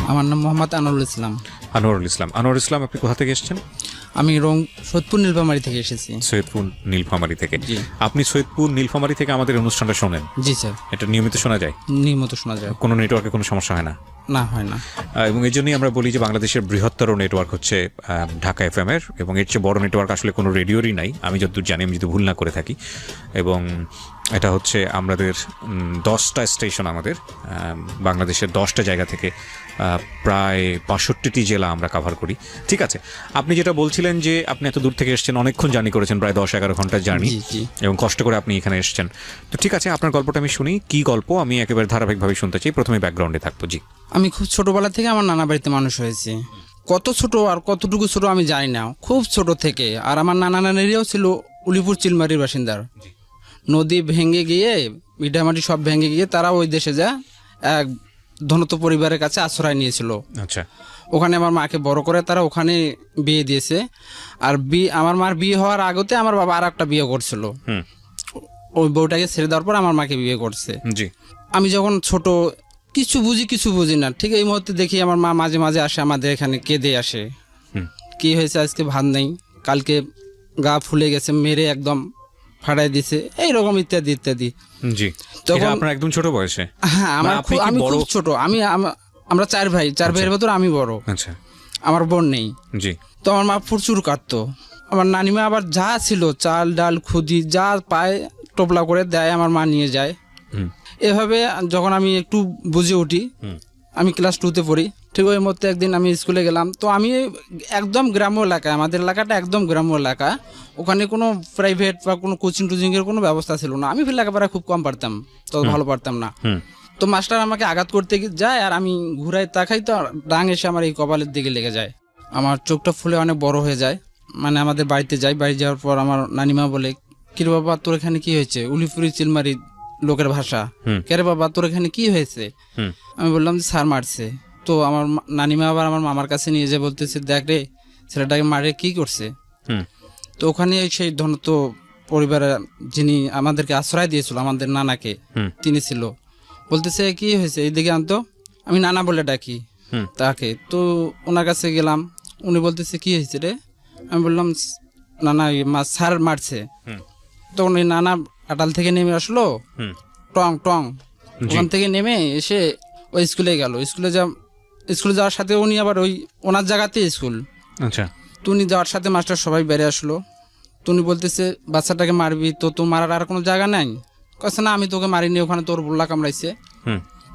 আমার নাম মোহাম্মদ আনোয়ারুল ইসলাম। আনোয়ারুল ইসলাম, আপনি কোথা থেকে এসেছেন? আমি সৈয়দপুর নীলফামারী থেকে এসেছি। সৈয়দপুর নীলফামারী থেকে। জি। আপনি সৈয়দপুর নীলফামারী থেকে আমাদের অনুষ্ঠানটা শোনেন? জি স্যার। এটা নিয়মিত শোনা যায়? নিয়মিত শোনা যায়। কোনো নেটওয়ার্কে কোনো সমস্যা হয় না? না, হয় না। এবং এই জন্যই আমরা বলি যে বাংলাদেশের বৃহত্তর নেটওয়ার্ক হচ্ছে ঢাকা FM এর, এবং এর চেয়ে বড় নেটওয়ার্ক আসলে কোনো রেডিওরই নাই, আমি যতদূর জানি, আমি যদি ভুল না করে থাকি। এবং এটা হচ্ছে আমাদের 10টা স্টেশন, আমাদের বাংলাদেশের 10টা জায়গা থেকে প্রায় 65টি জেলা আমরা কভার করি। ঠিক আছে, আপনি যেটা বলছিলেন যে আপনি এত দূর থেকে এসেছেন, অনেকক্ষণ জার্নি করেছেন, প্রায় 10-11 ঘন্টার জার্নি, এবং কষ্ট করে আপনি এখানে এসেছেন। তো ঠিক আছে, আপনার গল্পটা আমি শুনি। কি গল্প আমি একেবারে ধারাবাহিকভাবে শুনতে চাই। প্রথমে ব্যাকগ্রাউন্ডে থাকবো। জি। আমি খুব ছোটবেলা থেকে আমার নানা বাড়িতে মানুষ হয়েছি। কত ছোট আর কতটুকু ছোট আমি জানি না, খুব ছোট থেকে। আর আমার নানা নানিরাও ছিল উলিপুর চিলমারির বাসিন্দার। নদী ভেঙে গিয়ে, ভিটামাটি সব ভেঙে গিয়ে তারা ওই দেশে যা এক ধনত পরিবারের কাছে আশ্রয় নিয়েছিল। আচ্ছা। ওখানে আমার মাকে বড় করে তারা ওখানে বিয়ে দিয়েছে। আর আমার মার বিয়ে হওয়ার আগতে আমার বাবা আর একটা বিয়ে করছিল। ওই বউটাকে ছেড়ে দেওয়ার পর আমার মাকে বিয়ে করছে। জি। আমি যখন ছোট, কিছু বুঝি না, ঠিক এই মুহূর্তে দেখি আমার মা মাঝে মাঝে আসে আমাদের এখানে, কেঁদে আসে। কি হয়েছে, আজকে ভাত নেই, কালকে গা ফুলে গেছে, মেরে একদম ফাটাই দিছে, এইরকম ইত্যাদি ইত্যাদি। জি। তখন আপনার একদম ছোট বয়সে? হ্যাঁ, আমি খুব ছোট। আমরা 4 ভাই, 4 ভাইয়ের ভেতর আমি বড়। আচ্ছা। আমার বোন নেই। জি। তো আমার মা প্রচুর কাঁদতো। আমার নানিমা আবার যা ছিল, চাল ডাল খুদি যা পায় টোপলা করে দেয়, আমার মা নিয়ে যায়। এভাবে যখন আমি একটু বুঝে উঠি, আমি ক্লাস 2-তে পড়ি, ঠিক ওই মধ্যে একদিন আমি স্কুলে গেলাম। তো আমি একদম গ্রাম্য এলাকায়, আমাদের এলাকাটা একদম গ্রাম্য এলাকা, ওখানে কোনো প্রাইভেট বা কোনো কোচিং টোচিংয়ের কোনো ব্যবস্থা ছিল না। আমি লেখাপড়া খুব কম পারতাম, তো ভালো পারতাম না। তো মাস্টার আমাকে আঘাত করতে যায়, আর আমি ঘুরাই তাকাই, তো ডাং এসে আমার এই কপালের দিকে লেগে যায়। আমার চোখটা ফুলে অনেক বড় হয়ে যায়। মানে আমাদের বাড়িতে যাই, বাড়ি যাওয়ার পর আমার নানিমা বলে, কিরে বাবা তোর এখানে কি হয়েছে? উলিপুরি চিলমারি লোকের ভাষা, কেরে বাবা তোর এখানে কি হয়েছে? আমি বললাম যে স্যার মারছে। তো আমার নানিমা আবার আমার মামার কাছে নিয়ে যেয়ে বলতেছে, দেখ রে ছেলেটাকে মারে কি করছে। তো ওখানে সেই ধনত পরিবারের যিনি আমাদেরকে আশ্রয় দিয়েছিল, আমাদের নানাকে, তিনি ছিল। বলতেছে কি হয়েছে, এইদিকে আনতো। আমি নানা বলে ডাকি তাকে। তো ওনার কাছে গেলাম, উনি বলতেছে কি হয়েছে রে? আমি বললাম নানা স্যার মারছে। তখন ওই নানা আটাল থেকে নেমে আসলো, টং টং ওখান থেকে নেমে এসে ওই স্কুলে গেল। স্কুলে যাওয়ার সাথে উনি আবার ওই ওনার জায়গাতে স্কুল। আচ্ছা। তো উনি যাওয়ার সাথে মাস্টার সবাই বেড়ে আসলো। তো উনি বলতেছে বাচ্চাটাকে মারবি তো, তো মারার আর কোনো জায়গা নাই? কাছে না, আমি তোকে মারিনি, ওখানে তোর বুল্লা কামড়াইছে।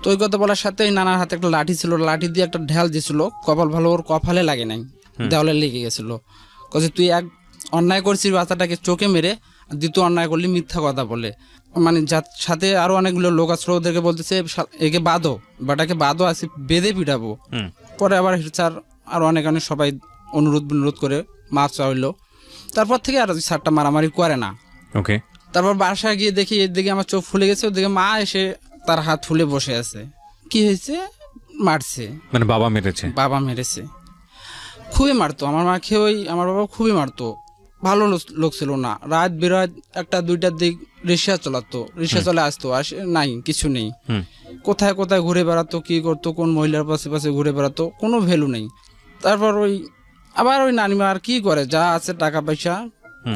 তো ওই কথা বলার সাথে ওই নানার হাতে একটা লাঠি ছিল, লাঠি দিয়ে একটা ঢেল দিয়েছিল। কপাল ভালো, ওর কপালে লাগে নাই, দেওয়ালে লেগে গেছিল। কাছে তুই এক অন্যায় করছিস, বাচ্চাটাকে চোখে মেরে, দ্বিতীয় অন্যায় করলি মিথ্যা কথা বলে। মানে যার সাথে আরো অনেকগুলো লোক আসলো, ওদেরকে বলতেছে একে বাঁধো, বাটাকে বাঁধো, আসি বেঁধে পিটাবো। পরে আবার স্যার আর অনেক সবাই অনুরোধ করে মাছ চাইলো। তারপর থেকে আর স্যারটা মারামারি করে না। ওকে। তারপর বাসায় গিয়ে দেখি এদিকে আমার চোখ ফুলে গেছে, ওদিকে মা এসে তার হাত ফুলে বসে আছে। কি হয়েছে? মারছে। মানে বাবা মেরেছে? বাবা মেরেছে, খুবই মারতো আমার মাকে। আমার বাবা খুবই মারতো। ভালো লোক ছিল না। রাত বিরাত 1-2টার দিক রিক্সা চালাতো, রিক্সা চলে আসতো, আসে নাই, কিছু নেই। কোথায় কোথায় ঘুরে বেড়াতো, কি করতো, কোন মহিলার পাশে পাশে ঘুরে বেড়াতো, কোনো ভ্যালু নেই। তারপর আবার ওই নানিমা আর কি করে, যা আছে টাকা পয়সা,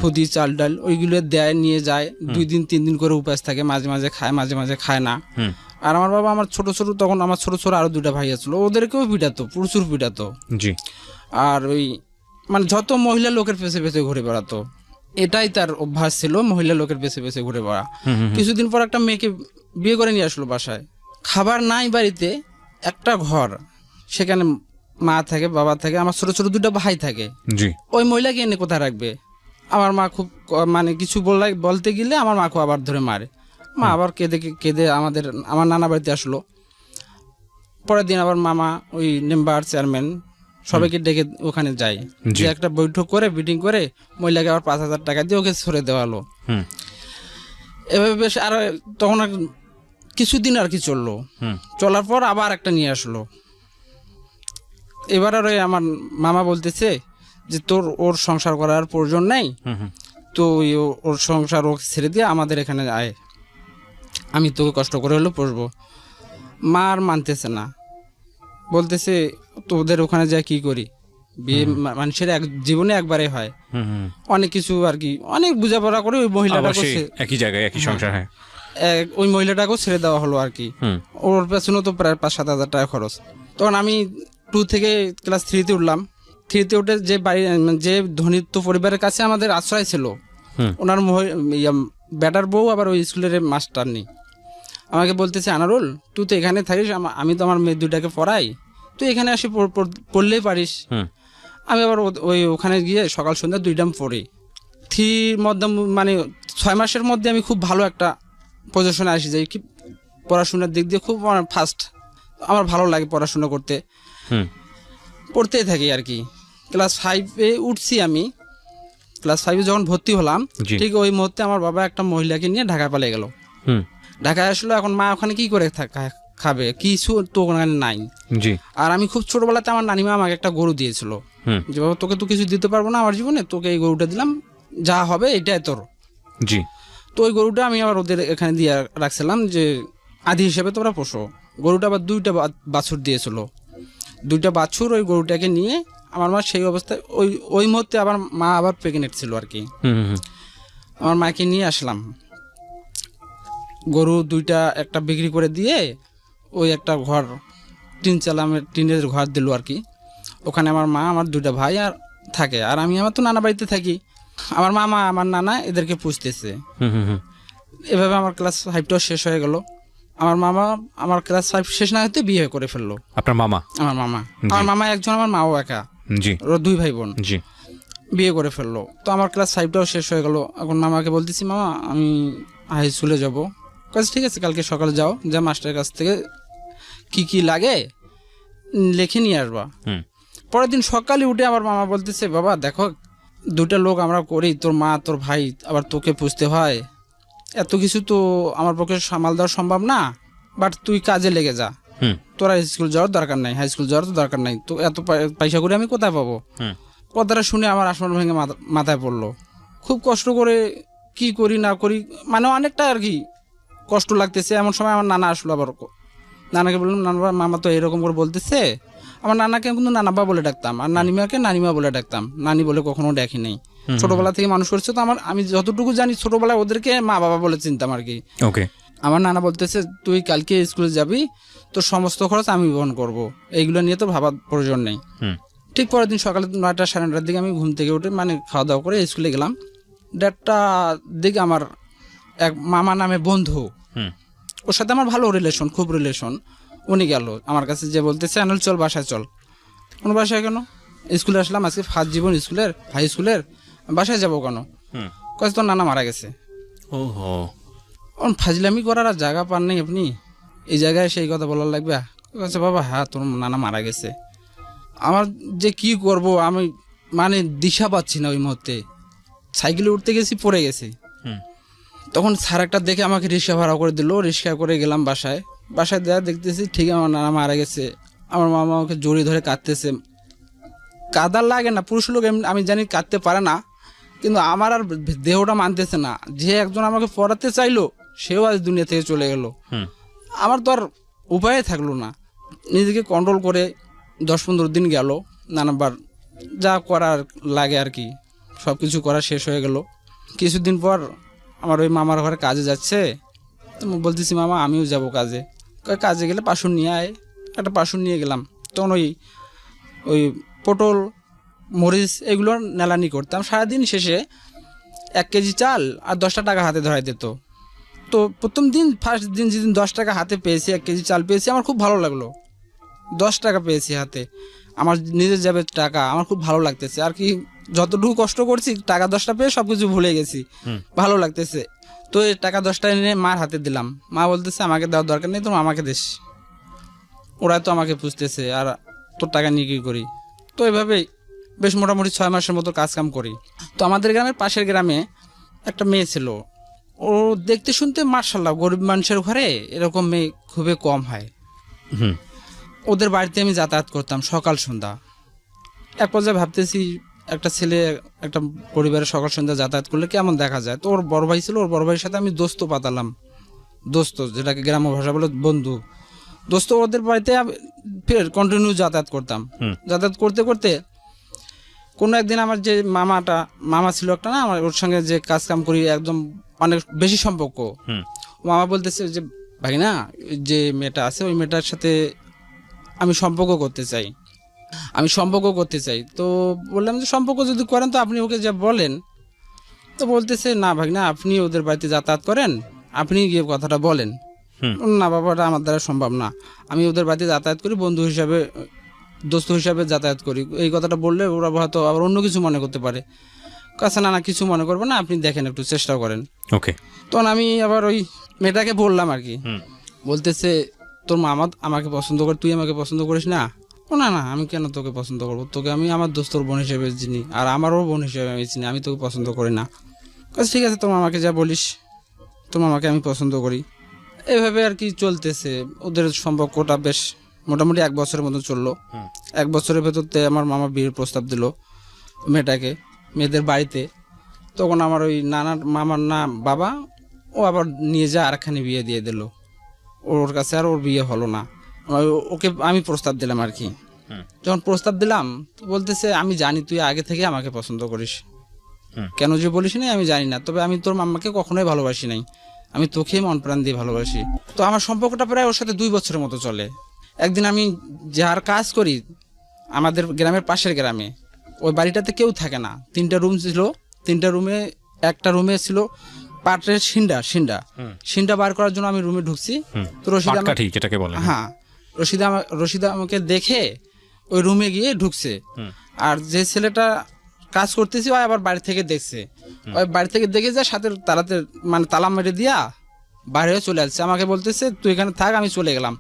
খুদি চাল ডাল ওইগুলো দেয়, নিয়ে যায়। 2 দিন 3 দিন করে উপাস থাকে, মাঝে মাঝে খায়, মাঝে মাঝে খায় না। আর আমার বাবা আমার ছোট তখন আমার ছোট আরো 2টা ভাই আছিল, ওদেরকেও পিটাতো, প্রচুর পিটাতো। জি। আর মানে যত মহিলা লোকের পেছে পেছে ঘুরে বেড়াতো, এটাই তার অভ্যাস ছিল, মহিলা লোকের পেছে পেছে ঘুরে বেড়া। কিছুদিন পর একটা মেয়েকে বিয়ে করে নিয়ে আসলো বাসায়। খাবার নাই বাড়িতে, একটা ঘর, সেখানে মা থাকে, বাবা থাকে, আমার ছোট 2টা ভাই থাকে। জি। ওই মহিলাকে এনে কোথায় রাখবে? আমার মা খুব মানে কিছু বলতে গেলে আমার মাকে আবার ধরে মারে। মা আবার কেঁদে আমার নানা বাড়িতে আসলো। পরের দিন আবার মামা ওই মেম্বার চেয়ারম্যান সবাইকে ডেকে ওখানে যায়, যে একটা বৈঠক করে মিটিং করে মহিলাকে আবার 5,000 টাকা দিয়ে ওকে সরে দেওয়ালো। এভাবে বেশ আর তখন কিছুদিন আর কি চললো। চলার পর আবার একটা নিয়ে আসলো। এবার আর আমার মামা বলতেছে যে ওর সংসার করার প্রয়োজন নেই, তো ওর সংসার ও ছেড়ে দিয়ে আমাদের এখানে আয়, আমি তোকে কষ্ট করে হলেও পুষবো। মা আর মানতেছে না। বলতেছে তোদের ওখানে যা কি করি, বিয়ে মানুষের জীবনে একবারে হয়, অনেক কিছু আর কি, অনেক বোঝাপড়া করে ওই মহিলাটাকে একই জায়গায় একই সংসার। হ্যাঁ, ওই মহিলাটাকেও ছেড়ে দেওয়া হলো আর কি। ওর পেছনে তো প্রায় 5-7 হাজার টাকা খরচ। তখন আমি 2 থেকে ক্লাস 3-তে উঠলাম। 3-তে উঠে যে বাড়ি, যে ধনিত্ব পরিবারের কাছে আমাদের আশ্রয় ছিল, ওনার বেটার বউ আবার ওই স্কুলের মাস্টার নেই। আমাকে বলতেছে, আনারুল তুই তো এখানে থাকিস, আমি তো আমার মেয়ে 2টাকে পড়াই, তুই এখানে আসি পড়লেই পারিস। আমি আবার ওখানে গিয়ে সকাল সন্ধ্যা 2 টাইম পড়ি। 3 মধ্যে মানে 6 মাসের মধ্যে আমি খুব ভালো একটা পজিশনে আসি যাই, কি পড়াশোনার দিক দিয়ে খুব ফার্স্ট। আমার ভালো লাগে পড়াশোনা করতে, পড়তেই থাকি আর কি। ক্লাস 5-এ উঠছি আমি। ক্লাস 5-এ যখন ভর্তি হলাম, ঠিক ওই মুহূর্তে আমার বাবা একটা মহিলাকে নিয়ে ঢাকা পালিয়ে গেল। ঢাকায় আসলো, এখন মা ওখানে কি করে খাবে, কিছু তো ওখানে নাই। আর আমি খুব ছোটবেলাতে আমার নানিমা আমাকে একটা গরু দিয়েছিল, যে বাবা তোকে তো কিছু দিতে পারবো না আমার জীবনে, তোকে এই গরুটা দিলাম, যা হবে এটাই তোর। তো ওই গরুটা আমি আবার ওদের এখানে দিয়ে রাখছিলাম যে আদি হিসেবে তোমরা পোষো। গরুটা আবার 2টা বাছুর দিয়েছিল, 2টা বাছুর। ওই গরুটাকে নিয়ে আমার মা সেই অবস্থায় ওই মুহূর্তে আবার মা আবার প্রেগনেন্ট ছিল আর কি। আমার মাকে নিয়ে আসলাম। গরু 2টা একটা বিক্রি করে দিয়ে ওই একটা ঘর, টিনের ঘর দিল আর কি। ওখানে আমার মা, আমার 2টা ভাই আর থাকে, আর আমি আমার তো নানা বাড়িতে থাকি। আমার মামা, আমার নানা এদেরকে পুষতেছে। এভাবে আমার ক্লাস 5টাও শেষ হয়ে গেল। আমার মামা আমার ক্লাস 5 শেষ না হতে বিয়ে করে ফেললো। আপনার মামা? আমার মামা একজন, আমার মাও একা, ওরা 2 ভাই বোন, বিয়ে করে ফেললো। তো আমার ক্লাস 5টাও শেষ হয়ে গেল। এখন মামাকে বলতেছি, মামা আমি হাই স্কুলে যাবো। কাজ ঠিক আছে, কালকে সকালে যাও, যা মাস্টারের কাছ থেকে কি লাগে লিখে নিয়ে আসবা। পরের দিন সকালে উঠে আমার মামা বলতেছে, বাবা দেখো 2টা লোক আমরা করি, তোর মা তোর ভাই, আবার তোকে পুষতে হয়, এত কিছু তো আমার পক্ষে সামাল দেওয়া সম্ভব না, বাট তুই কাজে লেগে যা, তোরা স্কুল যাওয়ার দরকার নাই, হাই স্কুল যাওয়ার তো দরকার নাই, তো এত পয়সা করে আমি কোথায় পাবো। কথাটা শুনে আমার আসমান ভেঙে মাথায় পড়লো। খুব কষ্ট করে কি করি না করি, মানে অনেকটা আর কি কষ্ট লাগতেছে। এমন সময় আমার নানা আসলো। আবার নানাকে বললাম, নানা মামা তো এরকম করে বলতেছে। আমার নানাকে কিন্তু নানাবা বলে ডাকতাম, আর নানিমাকে নানিমা বলে ডাকতাম, নানি বলে কখনো ডাকি নেই। ছোটবেলা থেকে মানুষ করছে তো আমি যতটুকু জানি ছোটবেলায় ওদেরকে মা বাবা বলে চিনতাম আর কি। আমার নানা বলতেছে, তুই কালকে স্কুলে যাবি, তোর সমস্ত খরচ আমি বহন করবো, এইগুলো নিয়ে তো ভাবার প্রয়োজন নেই। ঠিক পরের দিন সকালে 9টা সাড়ে 9টার দিকে আমি ঘুম থেকে উঠে মানে খাওয়া দাওয়া করে স্কুলে গেলাম। 1:30টার দিকে আমার এক মামা নামে বন্ধু, ওর সাথে আমার ভালো রিলেশন, খুব রিলেশন, উনি গেল আমার কাছে, যে বলতেছে, আনুল চল বাসায় চল। কোন বাসায় কেন? স্কুলে আসলাম, আজকে ফার্স্ট জীবন স্কুলের, হাই স্কুলের, বাসায় যাবো কেন? কাজ তোর নানা মারা গেছে। ফাজলামি করার আর জায়গা পান নেই আপনি, এই জায়গায় সেই কথা বলার লাগবে? কাছে বাবা হ্যাঁ তোর নানা মারা গেছে। আমার যে কি করব আমি মানে দিশা পাচ্ছি না। ওই মুহূর্তে সাইকেলে উঠতে গেছি, পড়ে গেছি। তখন স্যার একটা দেখে আমাকে রিক্সা ভাড়া করে দিল, রিক্সা করে গেলাম বাসায়। দেওয়া দেখতেছি ঠিক আমার নানা মারা গেছে। আমার মামা আমাকে জড়িয়ে ধরে কাঁদতেছে। কাদার লাগে না, পুরুষ লোক আমি জানি কাঁদতে পারে না, কিন্তু আমার আর দেহটা মানতেছে না। যে একজন আমাকে পড়াতে চাইলো সেও আজ দুনিয়া থেকে চলে গেল। আমার তো আর উপায় থাকলো না। নিজেকে কন্ট্রোল করে 10-15 দিন গেল, নানাবার যা করার লাগে আর কি সব কিছু করা শেষ হয়ে গেল। কিছুদিন পর আমার ওই মামার ঘরে কাজে যাচ্ছে, তো বলতেছি মামা আমিও যাব কাজে। কাজে গেলে পাশুন নিয়ে আয়, একটা পাশুন নিয়ে গেলাম। তখন ওই পটল মরিচ এগুলো নেলানি করতাম। সারাদিন শেষে 1 কেজি চাল আর 10টা টাকা হাতে ধরাই দিত। তো প্রথম দিন ফার্স্ট দিন যেদিন 10 টাকা হাতে পেয়েছি, 1 কেজি চাল পেয়েছি, আমার খুব ভালো লাগলো। 10 টাকা পেয়েছি হাতে, আমার নিজের যাবে টাকা, আমার খুব ভালো লাগতেছে আর কি। যতটুকু কষ্ট করছি টাকা 10টা পেয়ে সবকিছু ভুলে গেছি, ভালো লাগতেছে। তো এই টাকা 10টা এনে মার হাতে দিলাম। মা বলতেছে আমাকে দেওয়ার দরকার নেই, তোর আমাকে দিস, ওরা তো আমাকে পুষতেছে, আর তোর টাকা নিয়ে কী করি। তো এভাবেই বেশ মোটামুটি 6 মাসের মতো কাজ কাম করি। তো আমাদের গ্রামের পাশের গ্রামে একটা মেয়ে ছিল, ও দেখতে শুনতে মার্শাল্লাহ, গরিব মানুষের ঘরে এরকম মেয়ে খুবই কম হয়। ওদের বাড়িতে আমি যাতায়াত করতাম সকাল সন্ধ্যা। এক পর্যায়ে ভাবতেছি একটা ছেলে একটা পরিবারের সকাল সন্ধ্যা যাতায়াত করলে কেমন দেখা যায়। তো ওর বড় ভাই ছিল, ওর বড় ভাইয়ের সাথে আমি দোস্ত পাতালাম, দোস্ত যেটাকে গ্রাম্য ভাষা বলে বন্ধু। দোস্ত ওদের বাড়িতে ফের কন্টিনিউ যাতায়াত করতাম। যাতায়াত করতে করতে কোনো একদিন আমার যে মামা ছিল একটা না, আমার ওর সঙ্গে যে কাজ কাম করি একদম অনেক বেশি সম্পর্ক। মামা বলতেছে যে ভাই না, যে মেয়েটা আছে ওই মেয়েটার সাথে আমি সম্পর্ক করতে চাই। তো বললাম যে সম্পর্ক যদি করেন তো আপনি ওকে যা বলেন। তো বলতেছে না ভাই না, আপনি ওদের বাড়িতে যাতায়াত করেন, আপনি গিয়ে কথাটা বলেন। না বাবাটা আমার দ্বারা সম্ভব না, আমি ওদের বাড়িতে যাতায়াত করি, বন্ধু হিসাবে দোস্ত হিসাবে যাতায়াত করি, এই কথাটা বললে ওরা হয়তো আবার অন্য কিছু মনে করতে পারে। কাছে না কিছু মনে করবে না, আপনি দেখেন একটু চেষ্টা করেন। ওকে। তখন আমি আবার ওই মেয়েটাকে বললাম আর কি, বলতেছে তোর মামা আমাকে পছন্দ করে, তুই আমাকে পছন্দ করিস না? না না, আমি কেন তোকে পছন্দ করবো, তোকে আমি আমার দোস্তর বোন হিসেবে চিনি, আর আমারও বোন হিসেবে আমি চিনি, আমি তোকে পছন্দ করি না। ঠিক আছে, তোর মামাকে যা বলিস, তোর মামাকে আমি পছন্দ করি। এইভাবে আর কি চলতেছে ওদের সম্পর্কটা। বেশ মোটামুটি 1 বছরের মতো চললো। 1 বছরের ভেতরতে আমার মামা বিয়ের প্রস্তাব দিল মেয়েটাকে মেয়েদের বাড়িতে। তখন আমার ওই মামার বাবা ও আবার নিয়ে যা আরেকখানে বিয়ে দিয়ে দিল। ওর কাছে আর ওর বিয়ে হলো না। ওকে আমি প্রস্তাব দিলাম আর কি। যখন প্রস্তাব দিলাম তো বলতেছে আমি জানি তুই আগে থেকে আমাকে পছন্দ করিস, কেন যে বলিস না আমি জানি না, তবে আমি তোর মাম্মাকে কখনোই ভালোবাসি নাই, আমি তোকে মন প্রাণ দিয়ে ভালোবাসি। তো আমার সম্পর্কটা প্রায় ওর সাথে 2 বছরের মতো চলে। একদিন আমি যার কাজ করি আমাদের গ্রামের পাশের গ্রামে, ওই বাড়িটাতে কেউ থাকে না, 3টা রুম ছিল। 3টা রুমে একটা রুমে ছিল পাটের সিন্ডা বার করার জন্য আমি রুমে ঢুকছি। তো রশিদা আমাকে দেখে ওই রুমে গিয়ে ঢুকছে। আর যে ছেলেটা কাজ করতেছি ওই আবার বাড়ি থেকে দেখছে, ওই বাড়ি থেকে দেখে যায় সাথে তালা মেরে দিয়া বাইরে হয়ে চলে আসছে। আমাকে বলতেছে তুই এখানে থাক, আমি চলে গেলাম।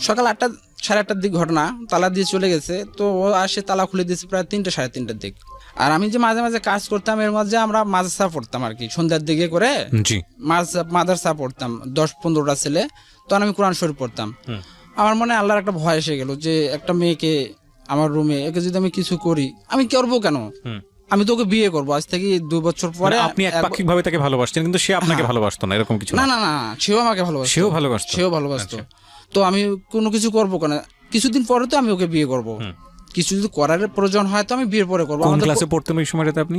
সকাল 8টা 8:30 দিক ঘটনা, তালা দিয়ে চলে গেছে। তো ও আসে তালা খুলে দিয়েছে প্রায় 3টা 3:30টার দিক। আর আমি যে মাঝে মাঝে কাজ করতাম, এর মাঝে আমরা মাদ্রাসা পড়তাম আর কি, সন্ধ্যার দিকে করে মাদ্রাসা পড়তাম 10-15টা ছেলে। তখন আমি কোরআন শরীফ পড়তাম। আমার মনে আল্লাহর একটা ভয় এসে গেল যে একটা মেয়েকে আমার রুমে, একে যদি আমি কিছু করি, আমি করবো কেন, আমি তোকে বিয়ে করবো আজ থেকে 2 বছর পরে। আপনি একপাক্ষিকভাবে তাকে ভালোবাসতেন কিন্তু সে আপনাকে ভালোবাসতো না, এরকম কিছু? না, সেও আমাকে ভালোবাসতো। তো আমি কোনো কিছু করবো কেন, কিছুদিন পরে তো আমি ওকে বিয়ে করবো, কিছু যদি করার প্রয়োজন হয় তো আমি বিয়ের পরে করবো। কোন ক্লাসে পড়তেন ওই সময়টাতে আপনি?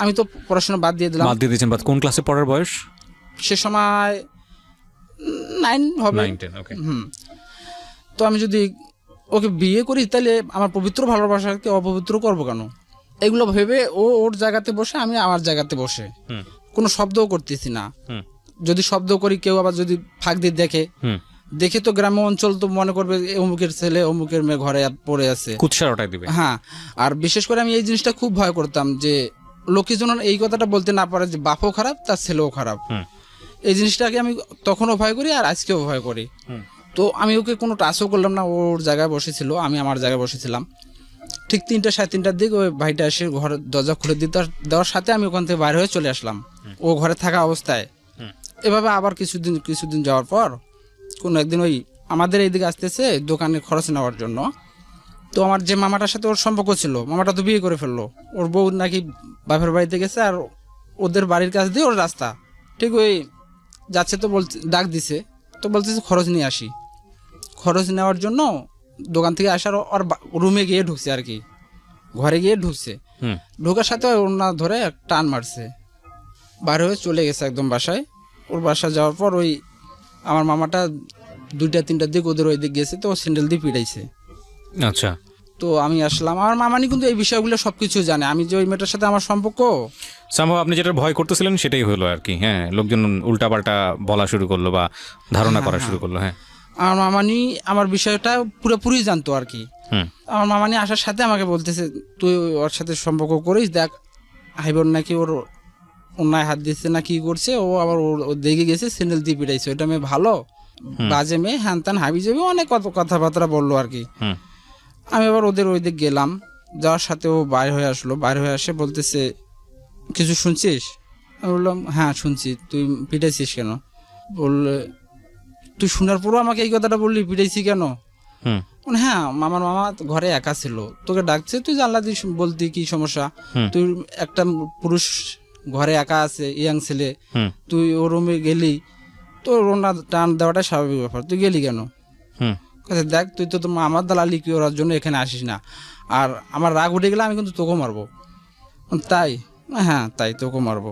আমি তো পড়াশোনা বাদ দিয়ে দিয়েছেন। কোন ক্লাসে পড়ার বয়স সে সময়? 9 হবে। তো আমি যদি ওকে বিয়ে করি তাহলে আমার পবিত্র ভালোবাসাকে অপবিত্র করবো কেন? এগুলো ভেবে ওর জায়গাতে বসে, আমি আমার জায়গাতে বসে কোনো শব্দও করতেছি না। যদি শব্দ করি কেউ আবার যদি ফাঁক দিয়ে দেখে তো গ্রাম্য অঞ্চল তো মনে করবে অমুকের ছেলে অমুকের মেয়ে ঘরে পড়ে আছে, কুৎসার ওটাই দিবে। হ্যাঁ, আর বিশেষ করে আমি এই জিনিসটা খুব ভয় করতাম যে লোকে যেন এই কথাটা বলতে না পারে যে বাপও খারাপ তার ছেলেও খারাপ। এই জিনিসটাকে আমি তখনও ভয় করি আর আজকেও ভয় করি। তো আমি ওকে কোনো টাচও করলাম না, ওর জায়গায় বসেছিল, আমি আমার জায়গায় বসেছিলাম। ঠিক 3টা 3:30টার দিকে ওই ভাইটা এসে ঘরের দরজা খুলে দেওয়ার সাথে আমি ওখান থেকে বাইরে হয়ে চলে আসলাম ও ঘরে থাকা অবস্থায়। এভাবে আবার কিছুদিন যাওয়ার পর কোনো একদিন ওই আমাদের এইদিকে আসতেছে দোকানে খরচ নেওয়ার জন্য। তো আমার যে মামাটার সাথে ওর সম্পর্ক ছিল, মামাটা তো বিয়ে করে ফেললো, ওর বউ নাকি বাপের বাড়িতে গেছে, আর ওদের বাড়ির কাছ দিয়ে ওর রাস্তা, ঠিক ওই যাচ্ছে তো ডাক দিছে, তো বলতেছে খরচ নিয়ে আসি। খরচ নেওয়ার জন্য দোকান থেকে আসার ওর রুমে গিয়ে ঢুকছে আর কি, ঘরে গিয়ে ঢুকছে। ঢোকার সাথে ওনা ধরে টান মারছে, বাইরে হয়ে চলে গেছে একদম বাসায়। ওর বাসা যাওয়ার পর ওই আমার মামাটা 2টা 3টার দিক ওদের ওই দিক গেছে, তো স্যান্ডেল দিয়ে পিটাইছে। আচ্ছা। তো আমি আসলাম, আমার মামানি কিন্তু এই বিষয়গুলো সবকিছু জানে, আমি যে ওই মেয়েটার সাথে আমার সম্পর্ক। সম্ভব আপনি যেটা ভয় করতেছিলেন সেটাই হলো আর কি। হ্যাঁ, লোকজন উল্টাপাল্টা বলা শুরু করলো বা ধারণা করা শুরু করলো। হ্যাঁ, আমার মামানি আমার বিষয়টা পুরোপুরি জানতো আর কি। আমার মামানি আসার সাথে আমাকে বলতেছে তুই ওর সাথে সম্পর্ক করিস, দেখ হাইবর নাকি ওর অন্যায় হাত দিচ্ছে না কি করছে, ও আবার ওর দেখে গেছে স্যান্ডেল দিয়ে পিটাইছে, ওইটা মেয়ে ভালো বাজে মেয়ে, হ্যান ত্যান হাবি যাবি অনেক কথাবার্তা বললো আর কি। আমি আবার ওদের ওই দিক গেলাম, যাওয়ার সাথে ও বাইরে হয়ে আসলো, বাইরে হয়ে আসে বলতেছে কিছু শুনছিস? আমি বললাম হ্যাঁ শুনছি। তুই পিটাইছিস কেন? বললে তুই শোনার পরও আমাকে এই কথাটা বললি, পিটাইছি কেন? হ্যাঁ, মামার মামা ঘরে একা ছিল, তোকে ডাকছে, তুই জানলা দিয়ে বলতি কি সমস্যা? তুই একটা পুরুষ ঘরে একা আছে, ইয়াং ছেলে, তুই ও রুমে গেলি, তোর ওনা টান দেওয়াটা স্বাভাবিক ব্যাপার, তুই গেলি কেন? হুম কাছে দেখ তুই তো তোমার আমার দালালি করার জন্য এখানে আসিস না, আর আমার রাগ উঠে গেলে আমি কিন্তু তোকেও মারবো। তাই? হ্যাঁ তাই, তোকেও মারবো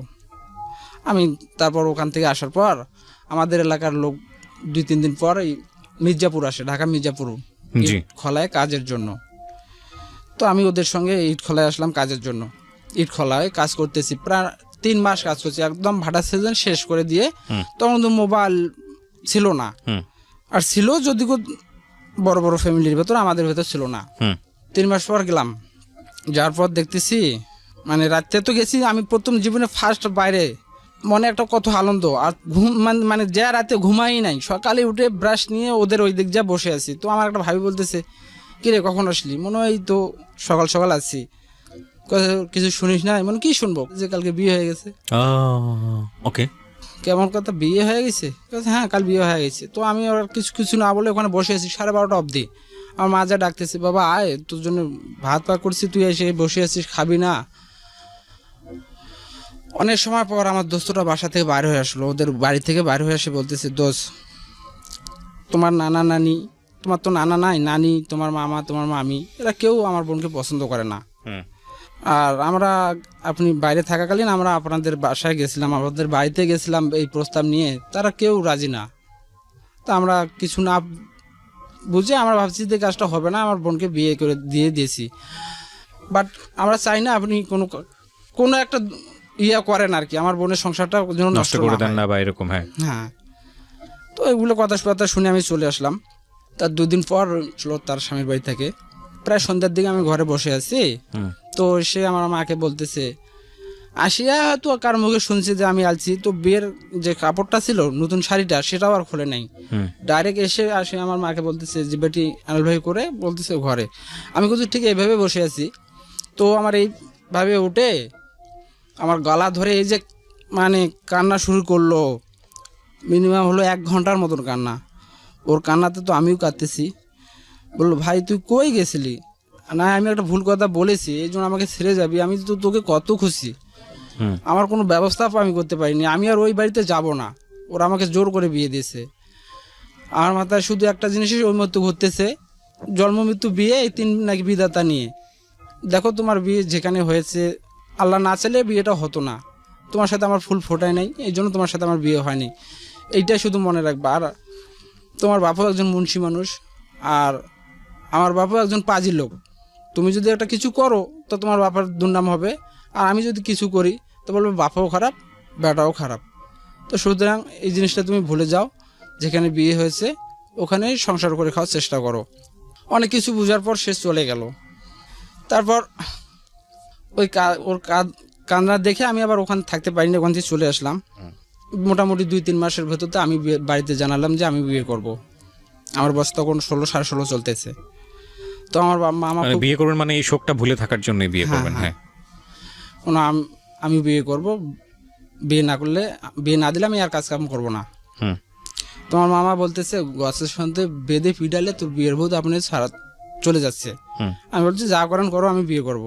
আমি। তারপর ওখান থেকে আসার পর আমাদের এলাকার লোক 2-3 দিন পর এই মির্জাপুর আসে, ঢাকা মির্জাপুর জি ইট খোলায় কাজের জন্য। তো আমি ওদের সঙ্গে ইট খোলায় আসলাম কাজের জন্য। ইট খোলায় কাজ করতেছি, প্রায় 3 মাস কাজ করছি, একদম ভাটা সিজন শেষ করে দিয়ে। তখন তো মোবাইল ছিল না, হুম আর ছিল যদি বড় বড় ফ্যামিলির ভেতর, আমাদের ভেতর ছিল না। হুম 3 মাস পর গেলাম, যাওয়ার পর দেখতেছি মানে রাত্রে তো গেছি আমি প্রথম জীবনে ফার্স্ট বাইরে, মনে একটা কত আনন্দ। আর ঘুম মানে যা রাতে ঘুমাই নাই, সকালে উঠে ব্রাশ নিয়ে ওদের ওই দিক যা বসে আছি। তো আমার একটা ভাবি বলতেছে কিরে কখন আসলি? মনে হয় তো সকাল সকাল আসছি। কিছু শুনিস না? মানে কি শুনবো, যে কালকে বিয়ে হয়ে গেছে। ওকে কেমন কথা, বিয়ে হয়ে গেছে? হ্যাঁ কাল বিয়ে হয়ে গেছে। তো আমি আর কিছু না বলে ওখানে বসে আছি 12:30 অবধি। আমার মা যা ডাকতেছে, বাবা আয় তোর জন্য ভাত পাক করছি, তুই এসে বসে আছিস, খাবি না? অনেক সময় পর আমার দোস্তটা বাসা থেকে বাইরে হয়ে আসলো, ওদের বাড়ি থেকে বাইরে হয়ে এসে বলতেছে, দোস্ত তোমার নানা নানি, তোমার তো নানা নাই, নানি, তোমার মামা, তোমার মামি, এরা কেউ আমার বোনকে পছন্দ করে না। আর আপনি বাইরে থাকাকালীন আমরা আপনাদের বাসায় গেছিলাম, আমাদের বাড়িতে গেছিলাম এই প্রস্তাব নিয়ে, তারা কেউ রাজি না। তা আমরা কিছু না বুঝে আমরা ভাবছি যে কাজটা হবে না, আমার বোনকে বিয়ে করে দিয়ে দিয়েছি। বাট আমরা চাই না আপনি কোনো একটা করেন আর কি, আমার বোনের সংসারটা যেন নষ্ট করে দেন না বা এরকম। হ্যাঁ হ্যাঁ। তো এগুলো কথা শুনে আমি চলে আসলাম। তার 2 দিন পর ছিল তার স্বামীর বাড়ি থেকে, প্রায় সন্ধ্যার দিকে আমি ঘরে বসে আছি। তো সে আমার মাকে বলতেছে, আসিয়া তো কার মুখে শুনছি যে আমি আলছি, তো বিয়ের যে কাপড়টা ছিল নতুন শাড়িটা সেটাও আর খোলে নাই, ডাইরেক্ট আসে আমার মাকে বলতেছে যে বেটি আনাল ভাই করে বলতেছে ঘরে। আমি কিন্তু ঠিক এইভাবে বসে আছি। তো আমার এইভাবে উঠে আমার গলা ধরে এই যে মানে কান্না শুরু করলো, মিনিমাম হলো 1 ঘন্টার মতন কান্না। ওর কান্নাতে তো আমিও কাঁদতেছি। বললো ভাই তুই কই গেছিলি? না আমি একটা ভুল কথা বলেছি, এই জন্য আমাকে ছেড়ে যাবি, আমি তো তোকে কত খুশি, আমার কোনো ব্যবস্থা আমি করতে পারিনি, আমি আর ওই বাড়িতে যাব না, ওরা আমাকে জোর করে বিয়ে দিয়েছে। আমার মাথায় শুধু একটা জিনিসই ওই মতো ঘুরতেছে, জন্ম মৃত্যু বিয়ে, এই 3 নাকি বিধাতা নিয়ে। দেখো তোমার বিয়ে যেখানে হয়েছে, আল্লাহ না চাইলে বিয়েটা হতো না, তোমার সাথে আমার ফুল ফোটায় নাই, এই জন্য তোমার সাথে আমার বিয়ে হয়নি, এইটাই শুধু মনে রাখবা। আর তোমার বাপও একজন মুন্সি মানুষ, আর আমার বাপও একজন পাজি লোক, তুমি যদি একটা কিছু করো তো তোমার বাবার দুর্নাম হবে, আর আমি যদি কিছু করি তো বলবে বাপাও খারাপ বেটাও খারাপ। তো সুতরাং এই জিনিসটা তুমি ভুলে যাও, যেখানে বিয়ে হয়েছে ওখানেই সংসার করে খাওয়ার চেষ্টা করো। অনেক কিছু বোঝার পর সে চলে গেল। তারপর ওই ওর কান্না দেখে আমি আবার ওখানে থাকতে পারিনি, ওখান থেকে চলে আসলাম। মোটামুটি 2-3 মাসের ভেতরতে আমি বাড়িতে জানালাম যে আমি বিয়ে করব। আমার বয়স তখন 16-17 চলতেছে। তো আমার মামা বিয়ে করবেন মানে এই শোকটা ভুলে থাকার জন্য বিয়ে করবেন? হ্যাঁ আমি বিয়ে করব, বিয়ে না দিলে আমি আর কাজ কাম করবো না। তোমার মামা বলতেছে গাছের সন্ধ্যে বেঁধে পিটালে তোর বিয়ের ভূত আপনি চলে যাচ্ছে। আমি বলছি যা করেন করো, আমি বিয়ে করব।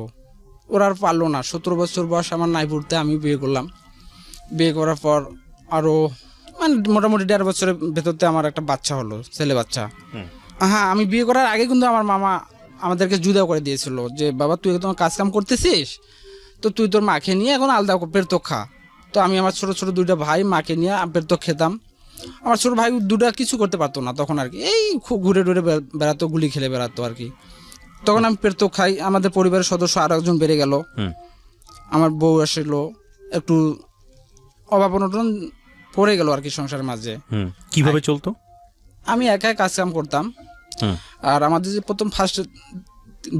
ওরা আর পারলো না, 17 বছর বয়স আমার নাই পড়তে, আমি বিয়ে করলাম। বিয়ে করার পর আরো মানে মোটামুটি 1.5 বছরের ভেতরতে আমার একটা বাচ্চা হলো, ছেলে বাচ্চা। হ্যাঁ আমি বিয়ে করার আগে কিন্তু আমার মামা আমাদেরকে জুদা করে দিয়েছিল যে বাবা তুই তোমার কাজ কাম করতেছিস, তো তুই তোর মাকে নিয়ে এখন আলাদা পেরতো খা। তো আমি আমার ছোট ছোট 2টা ভাই মাকে নিয়ে পেরতো খেতাম। আমার ছোট ভাই 2টা কিছু করতে পারতো না তখন আর কি, এই খুব ঘুরে ঘুরে বেড়াতো, গুলি খেলে বেড়াতো আর কি। তখন আমি পেরতো খাই। আমাদের পরিবারের সদস্য আরো একজন বেড়ে গেল, আমার বউ আসলো, একটু অভাব অনটন পড়ে গেল আর কি সংসারের মাঝে। কিভাবে চলতো? আমি একাই কাজ কাম করতাম। আর আমাদের যে প্রথম ফার্স্ট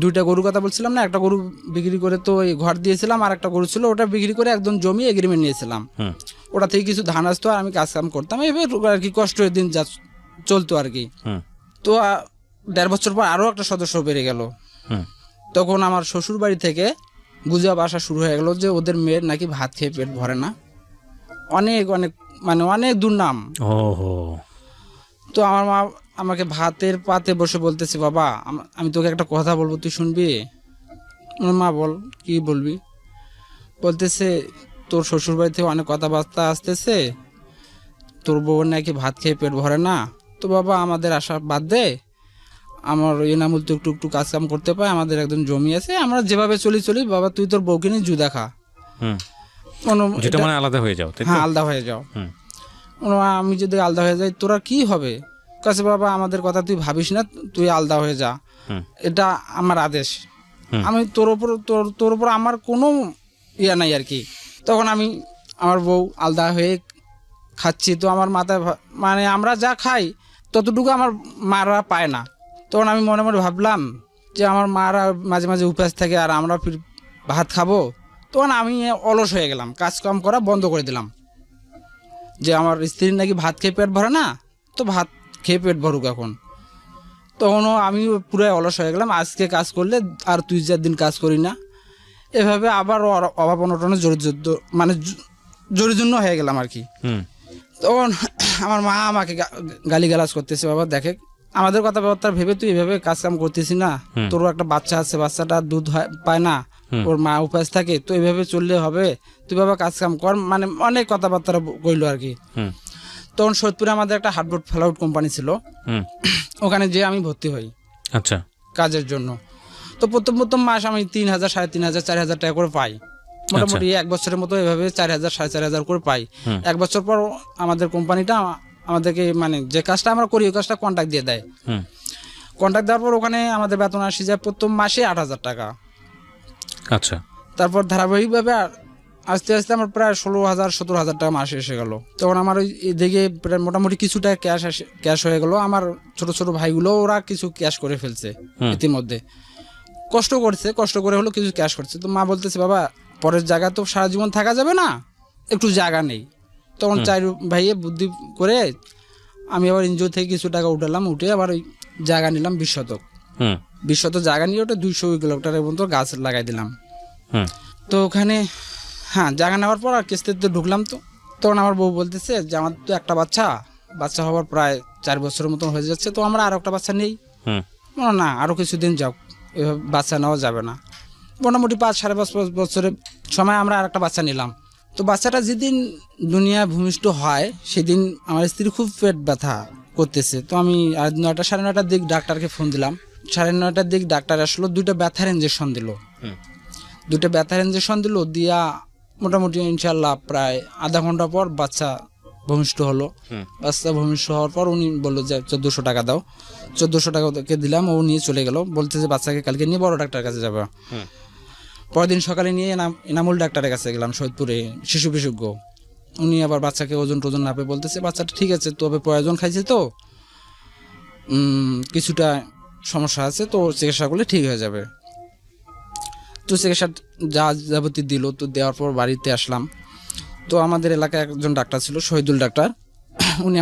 2টা গরু কথা বলছিলাম না, একটা গরু বিক্রি করে তো এই ঘর দিয়েছিলাম, আর একটা গরু ছিল ওটা বিক্রি করে একদম জমি এগ্রিমেন্ট নিয়েছিলাম, ওটা থেকে কিছু ধান আসতো আর আমি কাজ কাম করতাম, এইভাবে আর কি কষ্টের দিন যা চলতো আর কি। তো 1.5 বছর পর আরো একটা সদস্য বেড়ে গেল। তখন আমার শ্বশুর বাড়ি থেকে গুজব আসা শুরু হয়ে গেল যে ওদের মেয়ের নাকি ভাত খেয়ে পেট ভরে না, অনেক অনেক মানে অনেক দুর্নাম। তো আমার মা আমাকে ভাতের পাতে বসে বলতেছে বাবা আমি তোকে একটা কথা বলবো, তুই শুনবি? মা বল, কি বলবি? বলতেছে তোর শ্বশুর বাড়ি থেকে অনেক কথাবার্তা আসতেছে, তোর বউ নাকি ভাত খেয়ে পেট ভরে না, তো বাবা আমাদের আশা বাদ দে, আমার এনামুল তো একটু একটু কাজ কাম করতে পায়, আমাদের একদম জমি আছে, আমরা যেভাবে চলি বাবা, তুই তোর বউকে নিয়ে জুদা খা, যেটা মানে আলাদা হয়ে যাও, তাই তো? হ্যাঁ আলাদা হয়ে যাও। আমি যদি আলাদা হয়ে যাই তোরা কি হবে? কাছে বাবা আমাদের কথা তুই ভাবিস না, তুই আলাদা হয়ে যা, এটা আমার আদেশ, আমি তোর উপর আমার কোনো ইয়া নাই আর কি। তখন আমি আমার বউ আলাদা হয়ে খাচ্ছি, তো আমার মাথায় মানে আমরা যা খাই ততটুকু আমার মারা পায় না। তখন আমি মনে মনে ভাবলাম যে আমার মারা মাঝে মাঝে উপাস থাকে আর আমরা ফির ভাত খাবো। তখন আমি অলস হয়ে গেলাম, কাজকাম করা বন্ধ করে দিলাম, যে আমার স্ত্রীর নাকি ভাত খেয়ে পেট ভরে না, তো ভাত খেয়ে পেট ভরুক এখন। তখনও আমি পুরো অলস হয়ে গেলাম, আজকে কাজ করলে আর 2-4 দিন কাজ করি না, এভাবে আবার অভাব অনটনে মানে জরিজন্য হয়ে গেলাম আর কি। তখন আমার মা আমাকে গালিগালাজ করতেছে, বাবা দেখে আমাদের কথাবার্তা ভেবে তুই এভাবে কাজ কাম করতেছিস না, তোরও একটা বাচ্চা আছে, বাচ্চাটা দুধ পায় না, ওর মা উপাস থাকে, তো এইভাবে চললে হবে, তুই বাবা কাজ কাম কর, মানে অনেক কথাবার্তা কইলো আর কি। তখন সৈয়দপুরে আমাদের একটা হার্ডবোর্ড ফ্লাইউড কোম্পানি ছিল, ওখানে যে আমি ভর্তি হই আচ্ছা কাজের জন্য। তো প্রথম মাস আমি 3,000, 3,500, 4,000 টাকা করে পাই, মোটামুটি 1 বছরের মতো এভাবে 4,000, 4,500 করে পাই। 1 বছর পর আমাদের কোম্পানিটা আমাদেরকে মানে যে কাজটা আমরা করি ওই কাজটা কন্ট্রাক্ট দিয়ে দেয়। কন্ট্রাক্ট দেওয়ার পর ওখানে আমাদের বেতন আসে যায় প্রথম মাসে 8,000 টাকা। আচ্ছা, তারপর ধারাবাহিকভাবে আস্তে আস্তে আমার প্রায় 16,000, 17,000 টাকা মাসে এসে গেল। তখন আমার ওই দিকে প্রায় মোটামুটি কিছুটা ক্যাশ হয়ে গেল। আমার ছোট ছোট ভাইগুলো ওরা কিছু ক্যাশ করে ফেলছে ইতিমধ্যে, কষ্ট করে হলো কিছু ক্যাশ করছে। তো মা বলতেছে, বাবা পরের জায়গা তো সারা জীবন থাকা যাবে না, একটু জায়গা নেই। তখন 4 ভাইয়ে বুদ্ধি করে আমি আবার এনজিও থেকে কিছু টাকা উঠালাম, উঠে আবার ওই জায়গা নিলাম 20 শতক। 20 শতক জায়গা নিয়ে ওটা 200 কিলোমিটারের মতো গাছ লাগাই দিলাম। তো ওখানে হ্যাঁ জায়গা নেওয়ার পর আর কিস্তিতে ঢুকলাম। তো তখন আমার বউ বলতেছে যে আমার তো একটা বাচ্চা হওয়ার প্রায় 4 বছরের মতন হয়ে যাচ্ছে, তো আমরা আর একটা বাচ্চা নেই না, আরও কিছুদিন যাও, এভাবে বাচ্চা নেওয়া যাবে না। মোটামুটি 5-5.5 বছরের সময় আমরা আর একটা বাচ্চা নিলাম। তো বাচ্চাটা যেদিন দুনিয়া ভূমিষ্ঠ হয় সেদিন আমার স্ত্রী খুব পেট ব্যথা করতেছে। তো আমি 9টা 9:30টার দিক ডাক্তারকে ফোন দিলাম। 9:30টার দিক ডাক্তার আসলো, 2টা ব্যথার ইঞ্জেকশন দিল, দিয়া মোটামুটি ইনশাল্লাহ প্রায় আধা ঘন্টা পর বাচ্চা ভূমিষ্ঠ হলো। বাচ্চা ভূমিষ্ঠ হওয়ার পর উনি বললো যে 1,400 টাকা দাও। 1,400 টাকা ওকে দিলাম, ও নিয়ে চলে গেল, বলতেছে বাচ্চাকে কালকে নিয়ে বড় ডাক্তারের কাছে যাবে। পরের দিন সকালে নিয়ে এনামুল ডাক্তারের কাছে গেলাম, সৈয়দপুরে শিশু বিশেষজ্ঞ। উনি আবার বাচ্চাকে ওজন টোজন নাপে বলতেছে বাচ্চাটা ঠিক আছে, তবে প্রয়োজন খাইছে, তো কিছুটা সমস্যা আছে, তো চিকিৎসা করলে ঠিক হয়ে যাবে। তো চিকিৎসা যা যাবতীয় দিল, তো দেওয়ার পর বাড়িতে আসলাম। তো আমাদের এলাকায় একজন ডাক্তার ছিল, শহীদুল ডাক্তার, উনি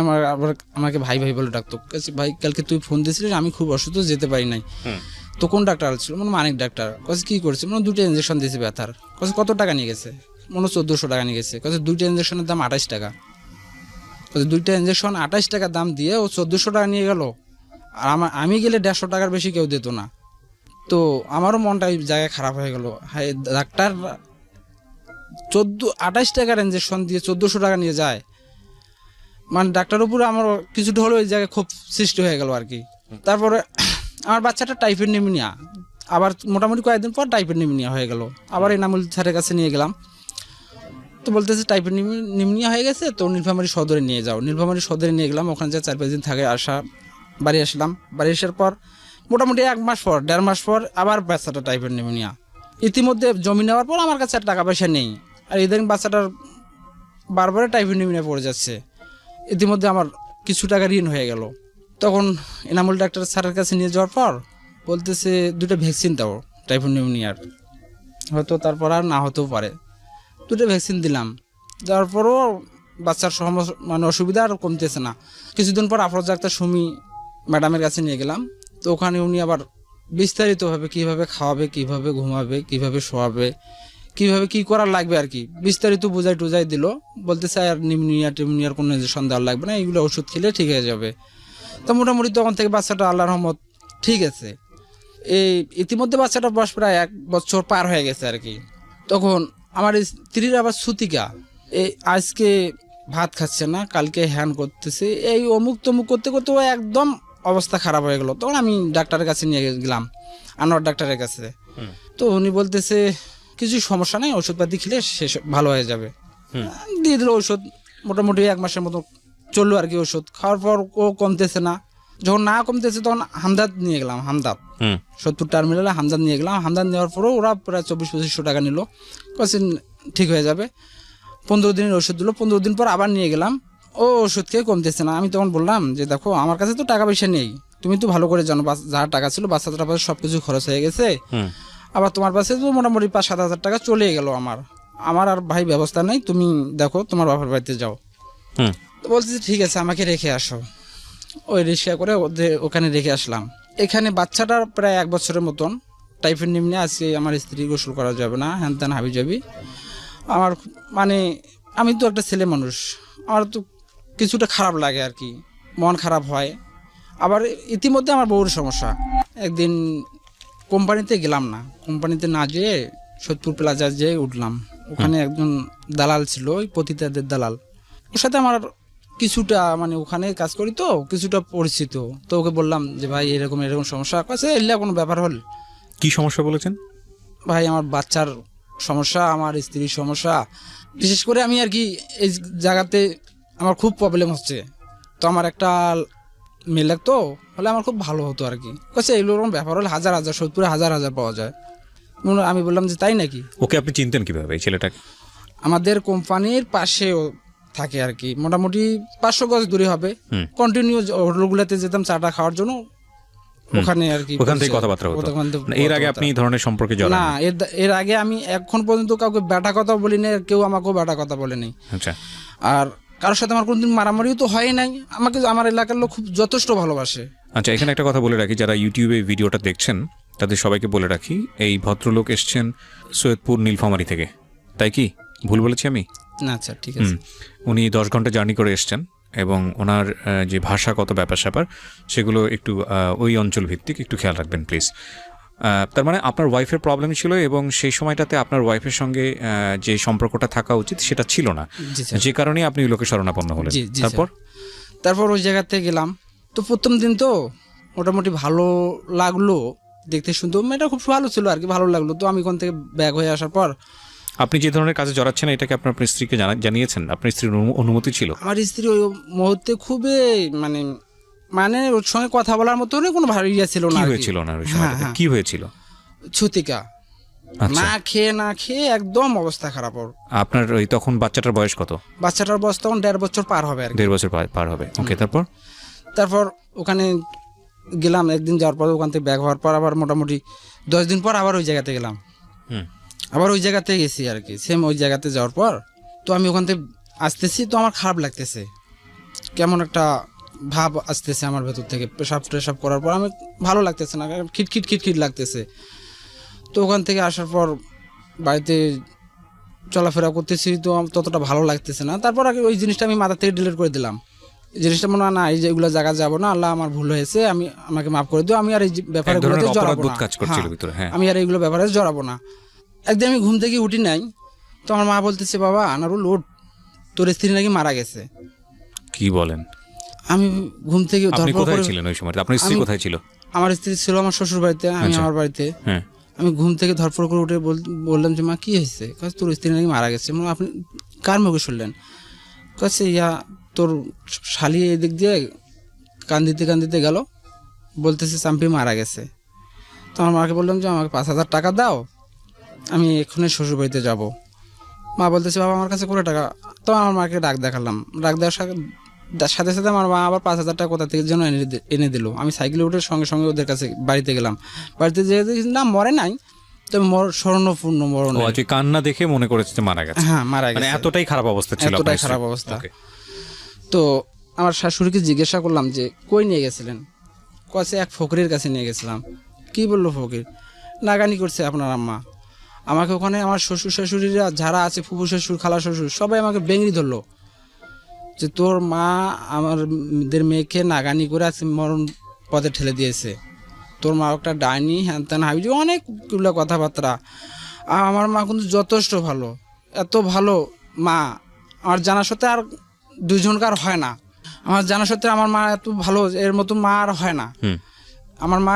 আমাকে ভাই বলে ডাকতো। ভাই কালকে তুই ফোন দিয়েছিলিস, আমি খুব অসুস্থ, যেতে পারি নাই। তো কোন ডাক্তার ছিল? মানিক ডাক্তার। কাছে কি করছে? 2টা ইঞ্জেকশন দিয়েছে ব্যথার। কাছে কত টাকা নিয়ে গেছে? 1,400 টাকা নিয়ে গেছে। কাছে 2টা ইঞ্জেকশনের দাম 28 টাকা। 2টা ইঞ্জেকশন 28 টাকা দাম দিয়ে ও 1,400 টাকা নিয়ে গেল, আর আমি গেলে 150 টাকার বেশি কেউ দিত না। তো আমারও মনটা ওই জায়গায় খারাপ হয়ে গেল। হ্যাঁ, ডাক্তার 28 টাকার ইঞ্জেকশন দিয়ে 1,400 টাকা নিয়ে যায়, মানে ডাক্তারের উপরে আমার কিছুটা হলো ওই জায়গায় খুব সৃষ্টি হয়ে গেল আর কি। তারপরে আমার বাচ্চাটা টাইফয়েড নিউমোনিয়া, আবার মোটামুটি কয়েকদিন পর টাইফয়েড নিউমোনিয়া হয়ে গেল। আবার এনামুল স্যারের কাছে নিয়ে গেলাম, তো বলতেছে টাইফয়েড নিউমোনিয়া হয়ে গেছে, তো নীলফামারী সদরে নিয়ে যাও। নীলফামারী সদরে নিয়ে গেলাম, ওখানে যা 4-5 দিন থাকে বাড়ি আসলাম। বাড়ি আসার পর মোটামুটি 1.5 মাস পর আবার বাচ্চাটা টাইফয়েড নিউমোনিয়া। ইতিমধ্যে জমি নেওয়ার পর আমার কাছে আর টাকা পয়সা নেই, আর ইদানিং বাচ্চাটার বারবার টাইফয়েড নিউমোনিয়া পড়ে যাচ্ছে। ইতিমধ্যে আমার কিছু টাকা ঋণ হয়ে গেল। তখন এনামুল ডাক্তার স্যারের কাছে নিয়ে যাওয়ার পর বলতেছে 2টা ভ্যাকসিন দাও টাইফয়েড নিউমোনিয়ার, হয়তো তারপর আর না হতেও পারে। 2টা ভ্যাকসিন দিলাম, দেওয়ার পরও বাচ্চার মানে অসুবিধা আর কমতেছে না। কিছুদিন পর আফরোজ ডাক্তার সুমি ম্যাডামের কাছে নিয়ে গেলাম। তো ওখানে উনি আবার বিস্তারিতভাবে কীভাবে খাওয়াবে, কীভাবে ঘুমাবে, কীভাবে শোয়াবে, কীভাবে কী করার লাগবে আর কি বিস্তারিত টুজাই দিল। বলতেছে আর নিউমোনিয়ার কোনো ইনজেকশন দেওয়ার লাগবে না, এইগুলো ওষুধ খেলে ঠিক হয়ে যাবে। তো মোটামুটি তখন থেকে বাচ্চাটা আল্লাহর রহমত ঠিক আছে। এই ইতিমধ্যে বাচ্চাটার বয়স প্রায় 1 বছর পার হয়ে গেছে আর কি। তখন আমার স্ত্রীর আবার সুতিকা, এই আজকে ভাত খাচ্ছে না, কালকে হ্যান করতেছে, এই অমুক তমুক করতে করতে ও একদম অবস্থা খারাপ হয়ে গেল। তখন আমি ডাক্তারের কাছে নিয়ে গেলাম, আনোয়ার ডাক্তারের কাছে। তো উনি বলতেছে কিছু সমস্যা নেই, ওষুধপাতি খেলে শেষ ভালো হয়ে যাবে। দিয়ে দিল ওষুধ, মোটামুটি 1 মাসের মতো চললো আর কি। ওষুধ খাওয়ার পর ও কমতেছে না, যখন না কমতেছে তখন হামদাদ নিয়ে গেলাম, হামদাদ 70 টার্মিনালে হামদাদ নিয়ে গেলাম। হামদাদ নেওয়ার পরেও ওরা প্রায় 24-2500 টাকা নিল, কোশ্চেন ঠিক হয়ে যাবে। 15 দিনের ওষুধ দিল, 15 দিন পর আবার নিয়ে গেলাম, ও ওষুধ খেয়ে কমতেছে না। আমি তখন বললাম যে দেখো আমার কাছে তো টাকা পয়সা নেই, তুমি তো ভালো করে জানো, যা টাকা ছিল বাচ্চাটার পাশে সব কিছু খরচ হয়ে গেছে, আবার তোমার পাশে তো মোটামুটি 5-7 হাজার টাকা চলে গেল, আমার আর ভাই ব্যবস্থা নেই, তুমি দেখো তোমার বাবার বাড়িতে যাও। তো বলছি ঠিক আছে আমাকে রেখে আসো। ওই রিক্সা করে ওখানে রেখে আসলাম। এখানে বাচ্চাটার প্রায় 1 বছরের মতন টাইফয়েড নিম্নে আজকে আমার স্ত্রী গোসল করা যাবে না, হ্যান ত্যান হাবি যাবি। আমার মানে আমি তো একটা ছেলে মানুষ, আমার তো কিছুটা খারাপ লাগে আর কি, মন খারাপ হয়। আবার ইতিমধ্যে আমার বউর সমস্যা। একদিন কোম্পানিতে গেলাম না, কোম্পানিতে না যেয়ে সোদপুর প্লাজা যেয়ে উঠলাম। ওখানে একজন দালাল ছিল, ওই পতিতাদের দালাল, ওর সাথে আমার কিছুটা মানে ওখানে কাজ করি তো কিছুটা পরিচিত। তো ওকে বললাম যে ভাই এরকম এরকম সমস্যা আছে, এলে কোনো ব্যাপার হল। কি সমস্যা বলেছেন? ভাই আমার বাচ্চার সমস্যা, আমার স্ত্রীর সমস্যা, বিশেষ করে আমি আর কি এই জায়গাতে আমার খুব প্রবলেম হচ্ছে। তো আমার একটা মেয়ে লাগতো, হলে আমার খুব ভালো হতো আর কি। এগুলোর ব্যাপার হলে হাজার হাজার, সোদপুরে হাজার হাজার পাওয়া যায়। আমি বললাম যে তাই নাকি। ওকে আপনি চিনতেন কিভাবে এই ছেলেটাকে? আমাদের কোম্পানির পাশেও থাকে আর কি, মোটামুটি 500 গজ দূরে হবে। কন্টিনিউ হোটেলগুলোতে যেতাম চাটা খাওয়ার জন্য, ওখানে আর কি ওখান থেকে কথাবার্তা হতো। এর আগে আপনি এই ধরনের সম্পর্কে জড়ান না? এর আগে আমি এখন পর্যন্ত কাউকে বেটা কথা বলি না, কেউ আমাকেও বেটা কথা বলে নাই। আচ্ছা। আর কারোর সাথে আমার কোনদিন মারামারিও তো হয় নাই। আমাকে আমার এলাকার লোক খুব যথেষ্ট ভালোবাসে। আচ্ছা, এখানে একটা কথা বলে রাখি, যারা ইউটিউবে ভিডিওটা দেখছেন তাদের সবাইকে বলে রাখি, এই ভদ্রলোক এসছেন সৈয়দপুর নীলফামারী থেকে, তাই কি ভুল বলেছি আমি? না আচ্ছা ঠিক আছে। উনি 10 ঘন্টা জার্নি করে এসছেন এবং ওনার যে ভাষাগত ব্যাপার স্যাপার সেগুলো একটু ওই অঞ্চল ভিত্তিক, একটু খেয়াল রাখবেন প্লিজ। তার মানে আপনার ওয়াইফের প্রবলেম ছিল এবং সেই সময়টাতে আপনার ওয়াইফের সঙ্গে যে সম্পর্কটা থাকা উচিত সেটা ছিল না, যে কারণে আপনি ওই লোকের শরণাপন্ন হলেন। তারপর ওই জায়গাতে গেলাম। তো প্রথম দিন তো মোটামুটি ভালো লাগলো, দেখতে শুনতে মেয়েটা খুব ভালো ছিল আর কি, ভালো লাগলো। তো আমি ওখান থেকে ব্যাক হয়ে আসার পর, আপনি যে ধরনের কাজে জড়াচ্ছেন এটাকে আপনার স্ত্রীকে জানিয়েছেন? আপনার স্ত্রীর অনুমতি ছিল? আমার স্ত্রী ওই মুহূর্তে খুবই মানে ওর সঙ্গে কথা বলার মতো কোনো ভালো ইয়ে ছিল না। কি হয়েছিল না ওই সময়টাতে? কি হয়েছিল? ছুতিকা, না খেয়ে একদম অবস্থা খারাপ ওর। আপনার ওই তখন বাচ্চাটার বয়স কত? বাচ্চাটার বয়স তখন 1.5 বছর পার হবে আর কি। 1.5 বছর পার হবে। ওকে, তারপর ওখানে গেলাম। একদিন যাওয়ার পর ওখান থেকে ব্যাক হওয়ার পর আবার মোটামুটি 10 দিন পর আবার ওই জায়গাতে গেলাম। আবার ওই জায়গাতে গেছি আর কি, সেম ওই জায়গাতে যাওয়ার পর তো আমি ওখান থেকে আসতেছি, তো আমার খারাপ লাগতেছে, কেমন একটা ভাব আসতেছে আমার ভেতর থেকে। পেশাব করার পর আমি ভালো লাগতেছে না, খিটখিট লাগতেছে। তো ওখান থেকে আসার পর বাড়িতে চলাফেরা করতেছি, তো ততটা ভালো লাগতেছে না। তারপর আগে ওই জিনিসটা আমি মাথা থেকে ডিলিট করে দিলাম। জিনিসটা মনে হয় না, এই যেগুলো জায়গা যাবো না, আল্লাহ আমার ভুল হয়েছে, আমাকে মাফ করে দিও, আমি আর এই ব্যাপারে জড়াবো না, আমি আর এইগুলো ব্যাপারে জড়াবো না। একদিন আমি ঘুম থেকে উঠি নাই, তো আমার মা বলতেছে বাবা আনারুল ওঠ, তোর স্ত্রী নাকি মারা গেছে। কি বলেন? আমি ঘুম থেকে কোথায় ছিলেন ওই সময়? আপনার স্ত্রী কোথায় ছিল? আমার স্ত্রী ছিল আমার শ্বশুর বাড়িতে, আমি আমার বাড়িতে। আমি ঘুম থেকে ধরপড় করে উঠে বললাম যে মা কি হয়েছে? তোর স্ত্রী নাকি মারা গেছে। আপনি কার মুখে শুনলেন? কাছে তোর শালি এদিক দিয়ে কান্দিতে গেল, বলতেছে চাম্পি মারা গেছে। তো আমার মাকে বললাম যে আমাকে 5,000 টাকা দাও, আমি এক্ষুনি শ্বশুর বাড়িতে যাবো। মা বলতেছে বাবা আমার কাছে 20 টাকা। তো আমার মাকে ডাক দেখালাম, ডাক দেওয়ার সাথে সাথে আমার মা আবার 5,000 টাকা কোথা থেকে যেন এনে দিল। আমি সাইকেলে উঠে সঙ্গে সঙ্গে ওদের কাছে বাড়িতে গেলাম। বাড়িতে যেয়ে না মরে নাই, তবে স্মরণপূর্ণ মরণ। কান্না দেখে মনে করেছে মারা গেছে। হ্যাঁ মারা গেছে, এতটাই খারাপ অবস্থা ছিল। এতটাই খারাপ অবস্থা। তো আমার শাশুড়িকে জিজ্ঞাসা করলাম যে কই নিয়ে গেছিলেন? কাছে এক ফকিরের কাছে নিয়ে গেছিলাম। কি বললো ফকির? নাগানি করছে আপনার আম্মা। আমাকে ওখানে আমার শ্বশুর শাশুড়িরা যারা আছে, ফুফু শ্বশুর, খালা শ্বশুর, সবাই আমাকে বেঙ্গি ধরলো যে তোর মা আমাদের মেয়েকে নাগানি করে আছে মরণ পথে ঠেলে দিয়েছে, তোর মা একটা ডাইনি, হ্যান ত্যান হাবি, অনেকগুলো কথাবার্তা। আমার মা কিন্তু যথেষ্ট ভালো, এত ভালো মা আমার জানার সাথে আর দুজনকার হয় না। আমার জানা সত্ত্বে আমার মা এত ভালো, এর মতো মা আর হয় না। আমার মা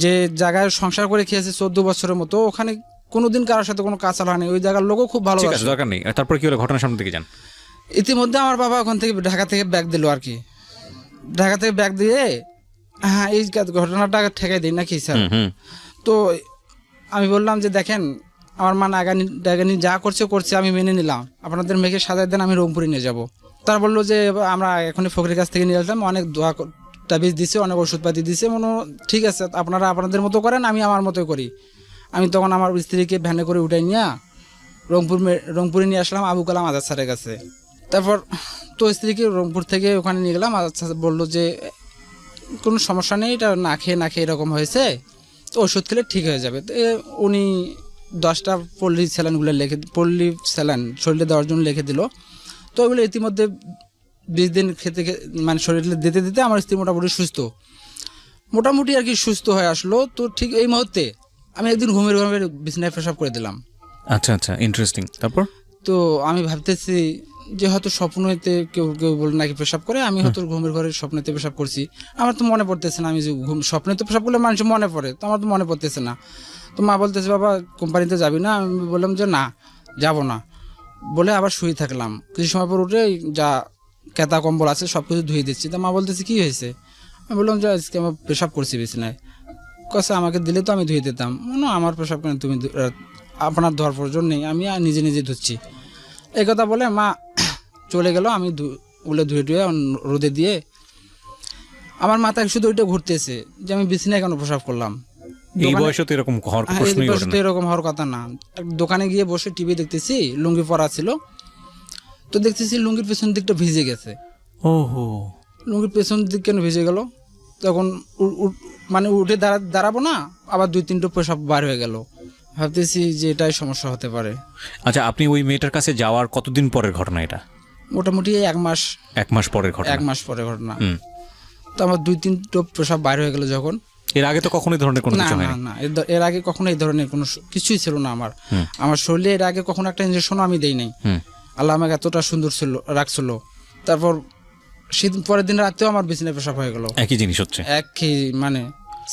যে জায়গায় সংসার করে খেয়েছে 14 বছরের মতো, ওখানে কোনোদিন কারোর সাথে কোনো কাজ হয়নি। ওই জায়গার লোকও খুব ভালো। ঠিক আছে, দরকার নেই। তারপর কি হলো, ঘটনা সামনে থেকে যান। ইতিমধ্যে আমার বাবা ওখান থেকে ঢাকা থেকে ব্যাগ দিল আর কি। ঢাকা থেকে ব্যাগ দিয়ে, হ্যাঁ এই ঘটনাটা ঠেকাই দিই নাকি স্যার? তো আমি বললাম যে দেখেন, আমার মা নাগানি যা করছে আমি মেনে নিলাম, আপনাদের মেয়েকে সাজায় দেন, আমি রংপুরে নিয়ে যাব। তারা বললো যে আমরা এখনই ফকিরের কাছ থেকে নিয়ে আসলাম, অনেক দোয়া তাবিজ দিছে, অনেক ওষুধপাতি দিছে, মনে ঠিক আছে আপনারা আপনাদের মতো করেন, আমি আমার মতো করি। আমি তখন আমার স্ত্রীকে ভ্যানে করে উঠাই নিয়ে রংপুরে নিয়ে আসলাম আবু কালাম আজাদ স্যারের কাছে। তারপর তো স্ত্রীকে রংপুর থেকে ওখানে নিয়ে গেলাম। আজাদ স্যার বললো যে কোনো সমস্যা নেই, এটা না খেয়ে এরকম হয়েছে, তো ওষুধ খেলে ঠিক হয়ে যাবে। তো উনি 10টা পল্লী স্যালাইন শরীরে দেওয়ার জন্য লিখে দিল। তো ওইগুলো ইতিমধ্যে 20 দিন মানে শরীরে দিতে দিতে আমার স্ত্রী মোটামুটি আর কি সুস্থ হয়ে আসলো। তো ঠিক এই মুহূর্তে আমি একদিন ঘুমের ঘরে বিছানায় পেশাব করে দিলাম। আচ্ছা আচ্ছা, ইন্টারেস্টিং। তারপর তো আমি ভাবতেছি যে হয়তো স্বপ্নতে কেউ বলে নাকি পেশাব করে, আমি হয়তো ঘুমের ঘরে স্বপ্নতে পেশাব করছি। আমার তো মনে পড়তেছে না, আমি যে স্বপ্নতে পেশাব করলে মানুষ মনে পড়ে, তো আমার তো মনে পড়তেছে না। তো মা বলতেছে বাবা কোম্পানিতে যাবি না? আমি বললাম যে না যাব না, বলে আবার শুয়ে থাকলাম। কিছু সময় পর উঠে যা কেতা কম্বল আছে সব কিছু ধুয়ে দিচ্ছি। তা মা বলতেছে কি হয়েছে? আমি বললাম যে আজকে আমার পেশাব করছি বিছানায়। কছে আমাকে দিলে তো আমি ধুয়ে দিতাম। না আমার পেশাব কেন, তুমি আপনার ধোয়ার প্রয়োজন নেই, আমি নিজে ধুচ্ছি। এই কথা বলে মা চলে গেল। আমি ওগুলো ধুয়ে রোদে দিয়ে, আমার মাথায় শুধু ওইটা ঘুরতেছে যে আমি বিছানায় কেন প্রসাব করলাম। এই বয়সে তো এরকম হওয়ার কথা না। দোকানে গিয়ে বসে টিভি দেখতেছি, লুঙ্গি পরা ছিল, তো দেখতেছি লুঙ্গির পেছন দিকটা ভিজে গেছে। ওহো, লুঙ্গির পেছন দিক কেন ভিজে গেল? তখন মানে উঠে দাঁড়াবো না, আবার 2-3টো পেশাব বার হয়ে গেল। ভাবতেছি যে এটাই সমস্যা হতে পারে। আচ্ছা, আপনি ওই মেয়েটার কাছে যাওয়ার কতদিন পরের ঘটনা এটা? মোটামুটি 1 মাস পরের ঘটনা। তো আমার 2-3টো পেশাব বাইর হয়ে গেল যখন। এর আগে তো কখনো এই ধরনের কোনো কিছু হয়নি? না, এর আগে কখনো এই ধরনের কোনো কিছুই ছিল না আমার শরীরে। এর আগে কখনো একটা ইনজেকশনও আমি দেই নাই। আল্লাহ আমাকে এতটা সুন্দর রাখছিল। তারপর পরের দিন রাতেও আমার বিছানায় পেশাব হয়ে গেল। একই জিনিস হচ্ছে, একই মানে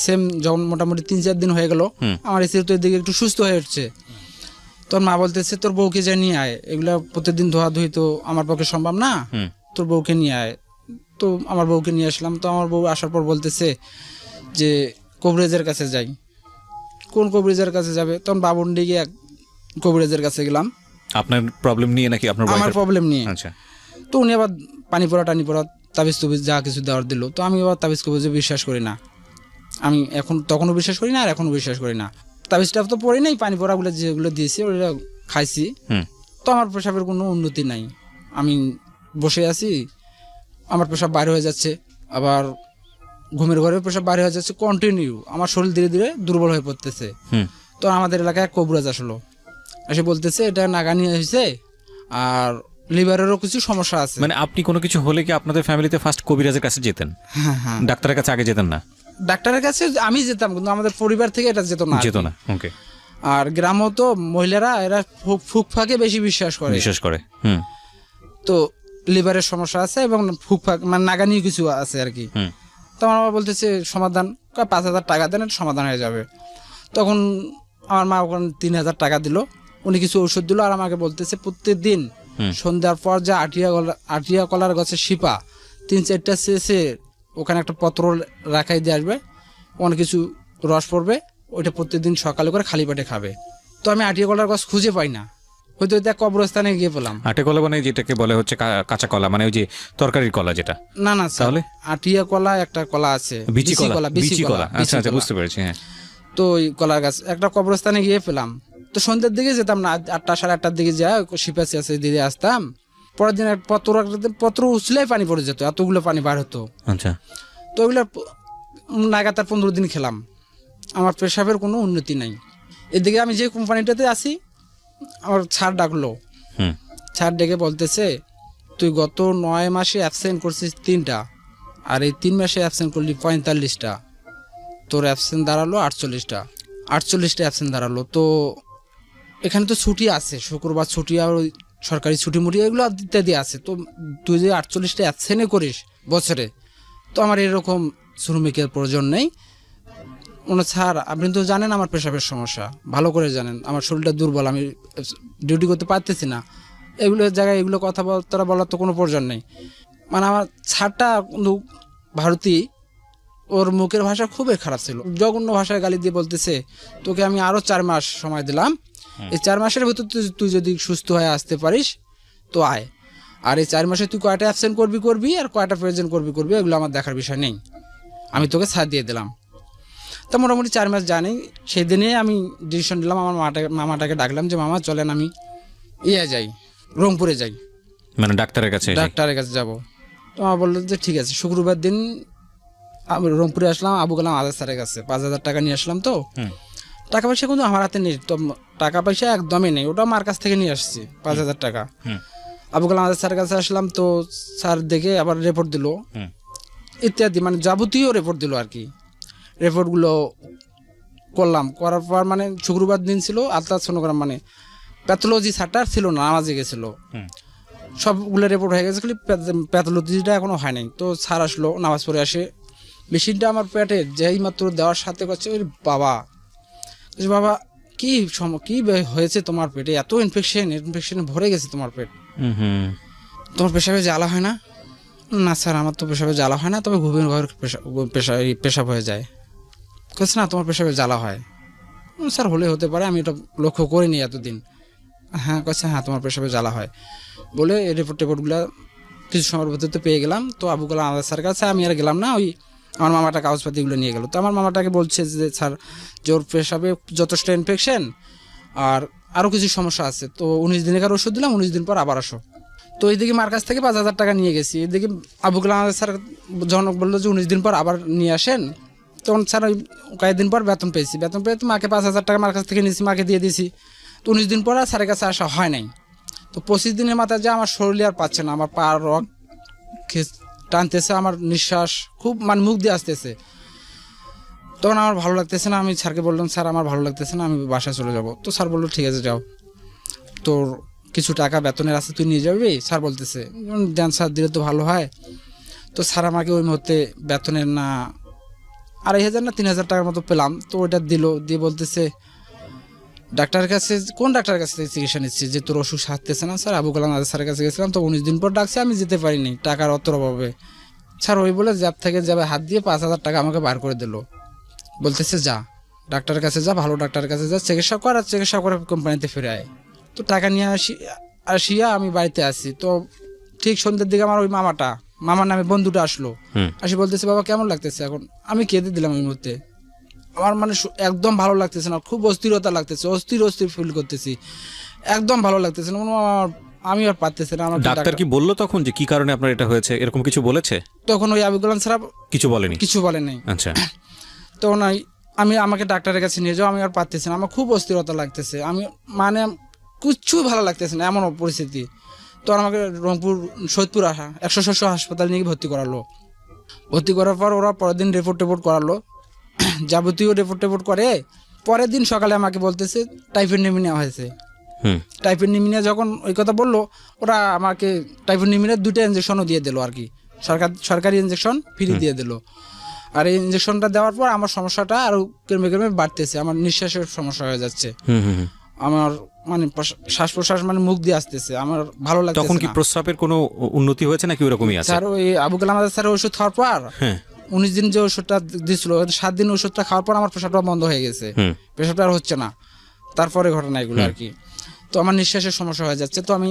সেম। যখন মোটামুটি 3-4 দিন হয়ে গেল, আমার স্ত্রী তো এদিকে একটু সুস্থ হয়ে উঠছে। তোর মা বলতেছে তোর বউকে যা নিয়ে আয়, এগুলা প্রত্যেকদিন ধোয়াধুয়ি তো আমার পক্ষে সম্ভব না, তোর বউকে নিয়ে আয়। তো আমার বউকে নিয়ে আসলাম। তো আমার বউ আসার পর বলতেছে যে কবিরাজের কাছে যাই। কোন কবিরাজের কাছে যাবে? তখন বাবুন্ডি গিয়ে কবিরাজের কাছে গেলাম। আপনার প্রবলেম নিয়ে নাকি? আমার প্রবলেম নিয়ে। আচ্ছা। তো উনি আবার পানি পড়া তাবিজ তুবিজ যা কিছু দেওয়ার দিল। তো আমি আবার তাবিজ কবিজে বিশ্বাস করি না। আমি তখনও বিশ্বাস করি না, আর এখনও বিশ্বাস করি না। তাবিজটা তো পড়ি নাই, পানি পড়াগুলো যেগুলো দিয়েছি ওগুলো খাইছি। তো আমার পেশাবের কোনো উন্নতি নাই। আমি বসে আছি, আমার পেশাব বাইরে হয়ে যাচ্ছে, আবার ঘুমের ঘরে পেশাব বাইরে হয়ে যাচ্ছে কন্টিনিউ। আমার শরীর ধীরে ধীরে দুর্বল হয়ে পড়তেছে। তো আমাদের এলাকায় কবিরাজ আসলো, এসে বলতেছে এটা নাগানি হয়েছে আর লিভারেরও কিছু সমস্যা আছে। মানে আপনি কোনো কিছু হলে কি আপনাদের ফ্যামিলিতে ফার্স্ট কবিরাজের কাছে যেতেন? হ্যাঁ, ডাক্তারের কাছে আগে যেতেন না? ডাক্তারের কাছে আমি যেতাম, কিন্তু আমাদের পরিবার থেকে এটা যেত না। ওকে। আর গ্রামও তো মহিলারা এরা ফুক ফাঁকে বেশি বিশ্বাস করে। তো লিভারের সমস্যা আছে এবং ফুক ফাঁক মানে নাগানি কিছু আছে আর কি। তো আমার বাবা বলতেছে সমাধান 5,000 টাকা দেন, এটা সমাধান হয়ে যাবে। তখন আমার মা ওখানে 3,000 টাকা দিল, উনি কিছু ওষুধ দিল, আর আমাকে বলতেছে প্রত্যেকদিন সন্ধ্যার পর যা আটিয়া কলার গাছের শিপা 3-4টা শেষে ওখানে একটা পত্র রাখাই দিয়ে আসবে, অনেক কিছু রস পড়বে, ওইটা প্রত্যেকদিন সকালে করে খালি পেটে খাবে। তো আমি আটিয়া কলার গাছ খুঁজে পাই না, হয়তো কবরস্থানে গিয়ে পেলাম। আটিয়া কলা মানে যেটাকে বলে হচ্ছে কাঁচা কলা, মানে ওই যে তরকারির কলা যেটা? না তাহলে আটিয়া কলা একটা কলা আছে, বিচি কলা। আচ্ছা আচ্ছা, বুঝতে পেরেছি। হ্যাঁ, তো ওই কলার গাছ একটা কবরস্থানে গিয়ে পেলাম। তো সন্ধ্যের দিকে যেতাম না, 8টা 8:30টার দিকে যা শিপাশি আছে দিয়ে আসতাম। পরের দিন পত্র উছলেই পানি পড়ে যেত, এতগুলো পানি বার হতো। আচ্ছা। তো ওইগুলো লাগাতার 15 দিন খেলাম, আমার পেশাবের কোনো উন্নতি নাই। এদিকে আমি যে কোম্পানিটাতে আছি, আমার ছাড় ডাকলো, ছাড় ডেকে বলতেছে তুই গত 9 মাসে অ্যাবসেন্ট করছিস 3টা, আর এই 3 মাসে অ্যাবসেন্ট করলি 45টা, তোর অ্যাবসেন্ট দাঁড়ালো 48টা অ্যাবসেন্ট দাঁড়ালো। তো এখানে তো ছুটি আছে, শুক্রবার ছুটি, আর সরকারি ছুটি মুটি এগুলো ইত্যাদি আছে। তো তুই যে 48টা অ্যাবসেন্টে করিস বছরে, তো আমার এরকম শ্রমিকের প্রয়োজন নেই। স্যার আপনি তো জানেন আমার পেশাবের সমস্যা, ভালো করে জানেন, আমার শরীরটা দুর্বল, আমি ডিউটি করতে পারতেছি না, এগুলোর জায়গায় এগুলো কথাবার্তা বলার তো কোনো প্রয়োজন নেই। মানে আমার স্যারটা কিন্তু ভারতী, ওর মুখের ভাষা খুবই খারাপ ছিল, জঘন্য ভাষায় গালি দিয়ে বলতেছে তোকে আমি আরও 4 মাস সময় দিলাম, এই 4 মাসের ভিতর তুই যদি সুস্থ হয়ে আসতে পারিস তো আয়, আর এই 4 মাসে তুই কয়টা অ্যাবসেন্ট করবি আর কয়টা প্রেজেন্ট করবি এগুলো আমার দেখার বিষয় নেই, আমি তোকে ছাড় দিয়ে দিলাম। তা মোটামুটি 4 মাস জানি, সেই দিনে আমি ডিসিশন নিলাম, আমার মামাটাকে ডাকলাম যে মামা চলেন আমি যাই, রংপুরে যাই, মানে ডাক্তারের কাছে যাব। তো মা বললো যে ঠিক আছে। শুক্রবার দিন আমি রংপুরে আসলাম, আবু কালাম আজাদ স্যারের কাছে 5,000 টাকা নিয়ে আসলাম। তো টাকা পয়সা কিন্তু আমার হাতে নেই, তো টাকা পয়সা একদমই নেই, ওটা আমার কাছ থেকে নিয়ে আসছি 5,000 টাকা। আবু কালাম আজাদ স্যারের কাছে আসলাম, তো স্যার দেখে আবার রিপোর্ট দিল ইত্যাদি, মানে যাবতীয় রিপোর্ট দিল আর কি। রিপোর্টগুলো করার পর মানে শুক্রবার দিন ছিল আলট্রাসোনোগ্রাম, মানে প্যাথোলজি স্যারটা ছিল না, নামাজে গেছিলো, সবগুলো রিপোর্ট হয়ে গেছে, খালি প্যাথোলজিটা এখনো হয় নাই। তো স্যার আসলো, নামাজ পড়ে আসে, মেশিনটা আমার পেটে যেই মাত্র দেওয়ার সাথে করছে, ওই বাবা কি হয়েছে তোমার পেটে, এত ইনফেকশন ভরে গেছে তোমার পেট, তোমার পেশাবে জ্বালা হয় না? না স্যার আমার তো পেশাবে জ্বালা হয় না, তবে গভীর পেশাব হয়ে যায়। বলছে না তোমার পেশাবে জ্বালা হয়? স্যার হলে হতে পারে, আমি এটা লক্ষ্য করিনি এতদিন। হ্যাঁ কচ্ছে হ্যাঁ তোমার পেশাবে জ্বালা হয় বলে এই রিপোর্টগুলো কিছু সময়ের ভিতরে পেয়ে গেলাম। তো আবু কালাম আজাদ স্যার কাছে আমি আর গেলাম না, ওই আমার মামাটা কাগজপাতিগুলো নিয়ে গেল। তো আমার মামাটাকে বলছে যে স্যার যে ওর পেশাবে যথেষ্ট ইনফেকশন আর আরও কিছু সমস্যা আছে, তো 19 দিনের ওষুধ দিলাম, 19 দিন পর আবার আসো। তো এইদিকে মার কাছ থেকে 5,000 টাকা নিয়ে গেছি, এদিকে আবু কালাম আজাদ স্যার যখন বললো যে 19 দিন পর আবার নিয়ে আসেন, তখন স্যার ওই কয়েকদিন পর বেতন পেয়ে তো মাকে 5,000 টাকা মার কাছ থেকে নিয়েছি, মাকে দিয়ে দিয়েছি। তো 19 দিন পর আর স্যারের কাছে আসা হয় নাই। তো 25 দিনের মাথায় যে আমার শরীর আর পাচ্ছে না, আমার পা রক টানতেছে, আমার নিঃশ্বাস খুব মানে মুখ দিয়ে আসতেছে, তখন আমার ভালো লাগতেছে না। আমি স্যারকে বললাম স্যার আমার ভালো লাগতেছে না, আমি বাসায় চলে যাব। তো স্যার বললো ঠিক আছে যাও, তোর কিছু টাকা বেতনের আছে তুই নিয়ে যাবি। স্যার বলতেছে দেন স্যার, দিলে তো ভালো হয়। তো স্যার আমাকে ওই মুহূর্তে বেতনের না 2,500 না 3,000 টাকার মতো পেলাম। তো ওইটা দিয়ে বলতেছে ডাক্তারের কাছে, কোন ডাক্তারের কাছে চিকিৎসা নিচ্ছি যে তোর অসুখ সারতেছে না? স্যার আবু কালাম আজাদ স্যারের কাছে গেছিলাম, তো 19 দিন পর ডাকছে, আমি যেতে পারিনি টাকার অতর অভাবে। স্যার ওই বলে জ্যাব থেকে যাবে হাত দিয়ে 5,000 টাকা আমাকে বার করে দিল, বলতেছে যা ডাক্তারের কাছে যা, ভালো ডাক্তারের কাছে যা, চিকিৎসা করে কোম্পানিতে ফিরে আয়। তো টাকা নিয়ে আসিয়া আমি বাড়িতে আসি। তো ঠিক সন্ধ্যের দিকে আমার ওই মামার নামে বন্ধুটা আসলো, আসি বলতেছে বাবা কেমন লাগতেছে এখন? আমি কেঁদে দিলাম ওই মুহূর্তে, আমার মানে একদম ভালো লাগতেছে না, খুব অস্থিরতা লাগতেছে, অস্থির ফিল করতেছি, একদম ভালো লাগতেছে না, আমি আর পারতেছি না। আমার ডাক্তার কি বললো তখন যে কি কারণে আপনার এটা হয়েছে, এরকম কিছু বলেছে? তখন ওই আবু কালাম স্যার কিছু বলে নাই। আচ্ছা। তখন আমাকে ডাক্তারের কাছে নিয়ে যাও, আমি আর পারতেছি না, আমার খুব অস্থিরতা লাগতেছে, আমি মানে কিচ্ছু ভালো লাগতেছে না, এমন পরিস্থিতি। তখন আমাকে রংপুর সৈয়দপুর 100 হাসপাতাল নিয়ে ভর্তি করার পর ওরা পরের দিন রিপোর্ট করালো, যাবতীয় রিপোর্ট করে পরের দিন সকালে আমাকে বলতেছে টাইফয়েড নিউমোনিয়া হয়েছে। টাইফয়েড নিউমোনিয়া যখন ওই কথা বললো, ওরা আমাকে টাইফয়েড নিউমোনিয়ার 2টা ইঞ্জেকশনও দিয়ে দিল আর কি, সরকারি ইঞ্জেকশন ফ্রি দিয়ে দিল। আর এই ইঞ্জেকশনটা দেওয়ার পর আমার সমস্যাটা আরো ক্রমে বাড়তেছে, আমার নিঃশ্বাসের সমস্যা হয়ে যাচ্ছে, আমার মানে শ্বাস প্রশ্বাস মানে মুখ দিয়ে আসতেছে, আমার ভালো লাগছে। তখন কি প্রস্রাবের কোনো উন্নতি হয়েছে নাকি ওরকমই আছে? স্যার ওই আবু কালাম আজাদ স্যারের ওষুধ খাওয়ার পর 19 দিন যে ওষুধটা দিছিল, 7 দিন ওষুধটা খাওয়ার পর আমার পেশাবটা বন্ধ হয়ে গেছে, পেশাবটা আর হচ্ছে না, তারপরে ঘটনা এগুলো আর কি। তো আমার নিঃশ্বাসের সমস্যা হয়ে যাচ্ছে, তো আমি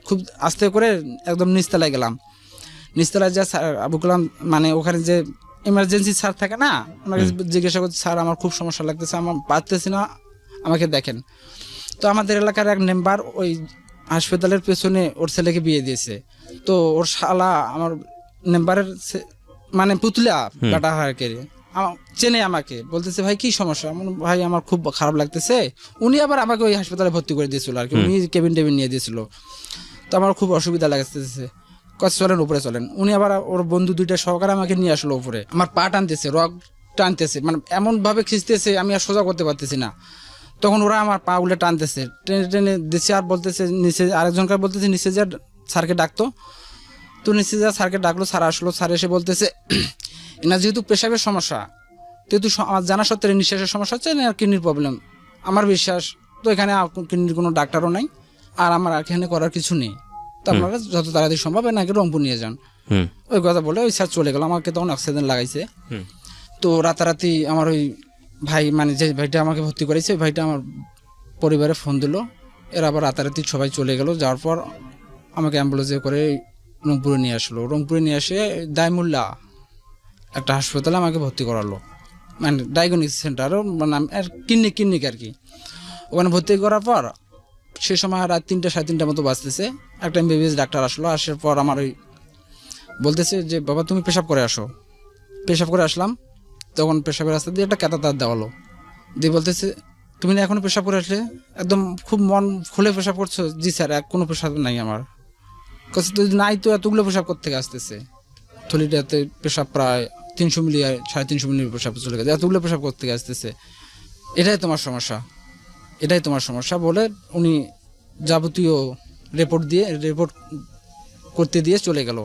খুব আস্তে করে একদম নিচতলায় গেলাম। নিচতলায় যা আবু কালাম মানে ওখানে যে ইমার্জেন্সি স্যার থাকে না, আমাকে জিজ্ঞাসা করছে স্যার আমার খুব সমস্যা লাগতেছে, আমার পারতেছি না, আমাকে দেখেন। তো আমাদের এলাকার এক মেম্বার ওই হাসপাতালের পেছনে ওর ছেলেকে বিয়ে দিয়েছে, তো ওর শালা আমার মেম্বারের মানে পুতলা কাটা হয় কে চেনে, আমাকে বলতেছে ভাই কি সমস্যা? ভাই আমার খুব খারাপ লাগতেছে। উনি আবার আমাকে ওই হাসপাতালে ভর্তি করে দিয়েছিল আর কি, উনি কেবিন নিয়ে দিয়েছিল। তো আমার খুব অসুবিধা লাগতেছে, চলেন উপরে চলেন। উনি আবার ওর বন্ধু 2টা সহকারে আমাকে নিয়ে আসলো উপরে, আমার পা টানতেছে, রগ টানতেছে, মানে এমন ভাবে খিঁচতেছে আমি আর সোজা করতে পারতেছি না। তখন ওরা আমার পা উলে টানতেছে, টেনে টেনে দিচ্ছে আর বলতেছে নিচে, আরেকজনকে বলতেছে নিচে যা স্যারকে ডাকতো। তো নিচে যা স্যারকে ডাকলো, স্যার আসলো। স্যার এসে বলতেছে এনার যেহেতু পেশাবের সমস্যা, যেহেতু আমার জানা সত্ত্বে নিঃশ্বাসের সমস্যা হচ্ছে না, কিডনির প্রবলেম। আমার বিশ্বাস তো এখানে কিডনির কোনো ডাক্তারও নাই, আর আমার এখানে করার কিছু নেই, তো আপনারা যত তাড়াতাড়ি সম্ভব এনাকে রংপুর নিয়ে যান। ওই কথা বলে ওই স্যার চলে গেল। আমাকে তখন অক্সিজেন লাগাইছে। তো রাতারাতি আমার ওই ভাই, মানে যে ভাইটা আমাকে ভর্তি করেছে, ওই ভাইটা আমার পরিবারে ফোন দিল। এরা আবার রাতারাতি সবাই চলে গেল। যাওয়ার পর আমাকে অ্যাম্বুলেন্সে করে রংপুরে নিয়ে আসলো। রংপুরে নিয়ে এসে দাইমুল্লা একটা হাসপাতালে আমাকে ভর্তি করালো, মানে ডায়াগনস্টিক সেন্টারও, মানে ক্লিনিক আর কি। ওখানে ভর্তি করার পর সে সময় রাত 3টা 3:30 মতো বাজতেছে। একটা MBBS ডাক্তার আসলো। আসার পর আমার ওই বলতেছে যে বাবা তুমি পেশাব করে আসো। পেশাব করে আসলাম। তখন পেশাবের রাস্তা দিয়ে একটা ক্যাথাটার দেওয়ালো, দিয়ে বলতেছে তুমি না এখনো পেশাব করে আসলে? একদম খুব মন খুলে পেশাব করছো? জি স্যার, কোনো পেশাব নাই আমার কাছে। তো নাই তো এতগুলো পেশাব করতে আসতেছে, থলিটাতে পেশাব প্রায় 300 মিলি 350 মিলি পেশাব চলে গেছে, এতগুলো পেশাব করতে আসতেছে। এটাই তোমার সমস্যা, এটাই তোমার সমস্যা বলে উনি যাবতীয় রিপোর্ট করতে দিয়ে চলে গেল।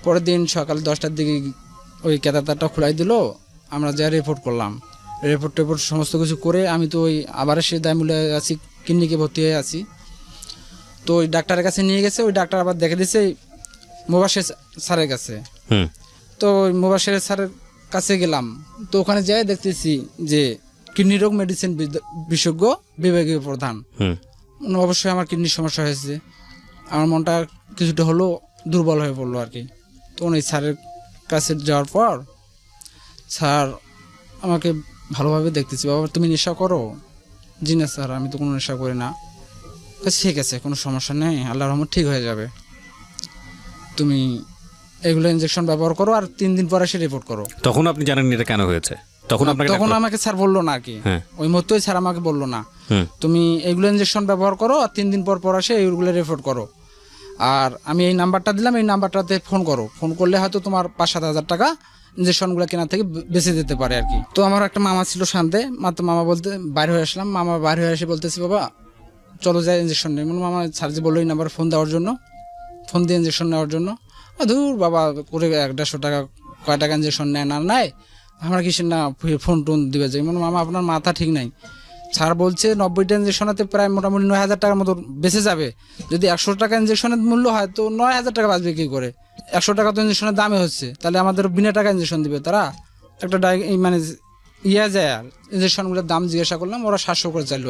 পরের দিন সকাল 10টার দিকে ওই ক্যাথাটারটা খোলাই দিল। আমরা যা রিপোর্ট করলাম, রিপোর্ট সমস্ত কিছু করে আমি তো ওই আবার সে দায়মূল্যে আছি, ক্লিনিকে ভর্তি হয়ে আছি। তো ওই ডাক্তারের কাছে নিয়ে গেছে। ওই ডাক্তার আবার দেখে দিয়েছে মোবাশের স্যারের কাছে। তো ওই মোবাশের স্যারের কাছে গেলাম। তো ওখানে যাই দেখতেছি যে কিডনি রোগ মেডিসিন বিশেষজ্ঞ বিভাগীয় প্রধান। অবশ্যই আমার কিডনির সমস্যা হয়েছে। আমার মনটা কিছুটা হলেও দুর্বল হয়ে পড়লো আর কি। তখন এই স্যারের কাছে যাওয়ার পর স্যার আমাকে ভালোভাবে দেখতেছি, বাবা তুমি নেশা করো? জি না স্যার, আমি তো কোনো নেশা করি না। ঠিক আছে, কোনো সমস্যা নেই, আল্লাহর রহমত ঠিক হয়ে যাবে। তুমি এগুলো ইনজেকশন ব্যবহার করো আর 3 দিন পরে এসে রিপোর্ট করো। তখন আপনি জানেন এটা কেন হয়েছে? তখন আমাকে স্যার বললো না আর কি, ওই মতোই স্যার আমাকে বললো না, তুমি এইগুলো ইনজেকশন ব্যবহার করো আর 3 দিন পর এসে এইগুলো রিপোর্ট করো। আর আমি এই নাম্বারটা দিলাম, এই নাম্বারটাতে ফোন করো। ফোন করলে হয়তো তোমার 5-7 হাজার টাকা ইনজেকশনগুলো কেনার থেকে বেঁচে দিতে পারে আর কি। তো আমার একটা মামা ছিল শান্তে, মাত্র মামা বলতে বাইরে হয়ে আসলাম। মামা বাইরে হয়ে এসে বলতেছি বাবা চলো যাই ইনজেকশন নেই। মামা স্যার যে বললো এই নাম্বার ফোন দেওয়ার জন্য, ফোন দিয়ে ইনজেকশন নেওয়ার জন্য। ধুর বাবা করে 150 টাকা, কয় টাকা ইনজেকশন নেয় না নাই, আমরা কিসের না ফোন টোন দিবে যাই। মামা আপনার মাথা ঠিক নাই, স্যার বলছে 90টা ইনজেকশনাতে প্রায় মোটামুটি 9,000 টাকার মতো বেঁচে যাবে। যদি 100 টাকা ইনজেকশনের মূল্য হয় তো 9,000 টাকা বাঁচবে কী করে? 100 টাকা তো ইনজেকশনের দামে হচ্ছে, তাহলে আমাদের বিনা টাকা ইনজেকশন দিবে তারা। একটা মানে যায় আর ইনজেকশনগুলোর দাম জিজ্ঞাসা করলাম, ওরা 700 করে চাইলো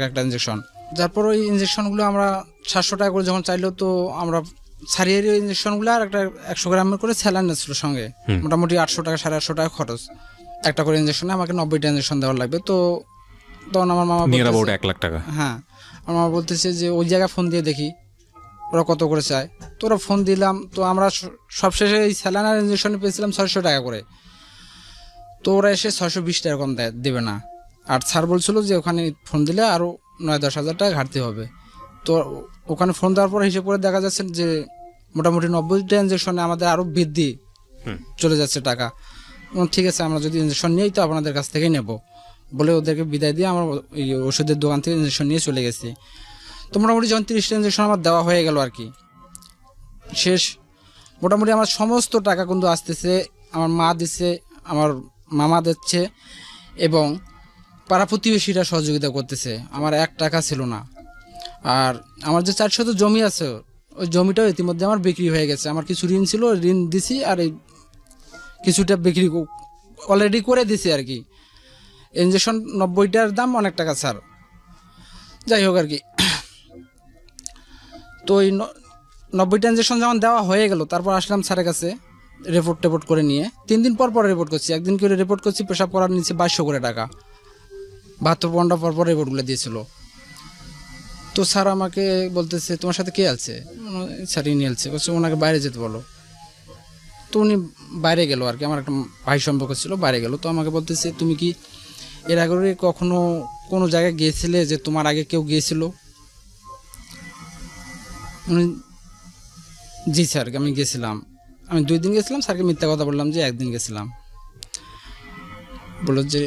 একটা ইনজেকশন। তারপর ওই ইনজেকশনগুলো আমরা 700 টাকা করে যখন চাইলো, তো আমরা ছাড়িয়ে ওই ইনজেকশনগুলো আর একটা 100 গ্রামের করে স্যালাইন ছিল সঙ্গে, মোটামুটি 800 টাকা 850 টাকা খরচ একটা করে ইনজেকশনে। আমাকে 90টা ইনজেকশন দেওয়ার লাগবে। তো তখন আমার মামা 1 লাখ টাকা, হ্যাঁ, আমার মামা বলতেছে যে ওই জায়গায় ফোন দিয়ে দেখি ওরা কত করে চায়। তো ওরা ফোন দিলাম। তো আমরা সবশেষে এই স্যালাইন আর ইনজেকশনে পেয়েছিলাম 600 টাকা করে। তো ওরা এসে 620 টাকা কম দেবে না। আর স্যার বলছিল যে ওখানে ফোন দিলে আরও 9-10 হাজার টাকা ঘাটতি হবে। তো ওখানে ফোন দেওয়ার পর হিসেব করে দেখা যাচ্ছে যে মোটামুটি 90টা ইনজেকশনে আমাদের আরও বৃদ্ধি চলে যাচ্ছে টাকা। ঠিক আছে, আমরা যদি ইনজেকশন নিই তো আপনাদের কাছ থেকেই নেব বলে ওদেরকে বিদায় দিয়ে আমরা ওই ওষুধের দোকান থেকে ইনজেকশন নিয়ে চলে গেছি। তো মোটামুটি যখন 30টা ইনজেকশন আমার দেওয়া হয়ে গেল আর কি, শেষ। মোটামুটি আমার সমস্ত টাকা কিন্তু আসতেছে, আমার মা দিচ্ছে, আমার মামা দিচ্ছে এবং পাড়া প্রতিবেশীরা সহযোগিতা করতেছে। আমার 1 টাকা ছিল না। আর আমার যে 400 জমি আছে, ওই জমিটাও ইতিমধ্যে আমার বিক্রি হয়ে গেছে। আমার কিছু ঋণ ছিল, ঋণ দিছি, আর এই কিছুটা বিক্রি অলরেডি করে দিছি আর কি। ইনজেকশন 90টার দাম অনেক টাকা স্যার, যাই হোক আর কি। তো ওই 90টা ইনজেকশন যখন দেওয়া হয়ে গেল, তারপর আসলাম স্যারের কাছে রিপোর্ট করে নিয়ে। 3 দিন পর রিপোর্ট করছি, একদিন করে রিপোর্ট করছি। পেশাব করার নিচে 2200 করে টাকা, 72 ঘন্টা পর রিপোর্টগুলো দিয়েছিল। তো স্যার আমাকে বলতেছে তোমার সাথে কে আছে? স্যার ইনি আছে। বলছে ওনাকে বাইরে যেতে বলো। তো উনি বাইরে গেল আর কি, আমার একটা ভাই সম্পর্ক ছিল, বাইরে গেল। তো আমাকে বলতেছে তুমি কি এর আগে কখনো কোনো জায়গায় গিয়েছিলে, যে তোমার আগে কেউ গিয়েছিল? জি স্যার, আমি গেছিলাম। আমি 2 দিন গেছিলাম। স্যারকে মিথ্যা কথা বললাম যে 1 দিন গেছিলাম। বললো যে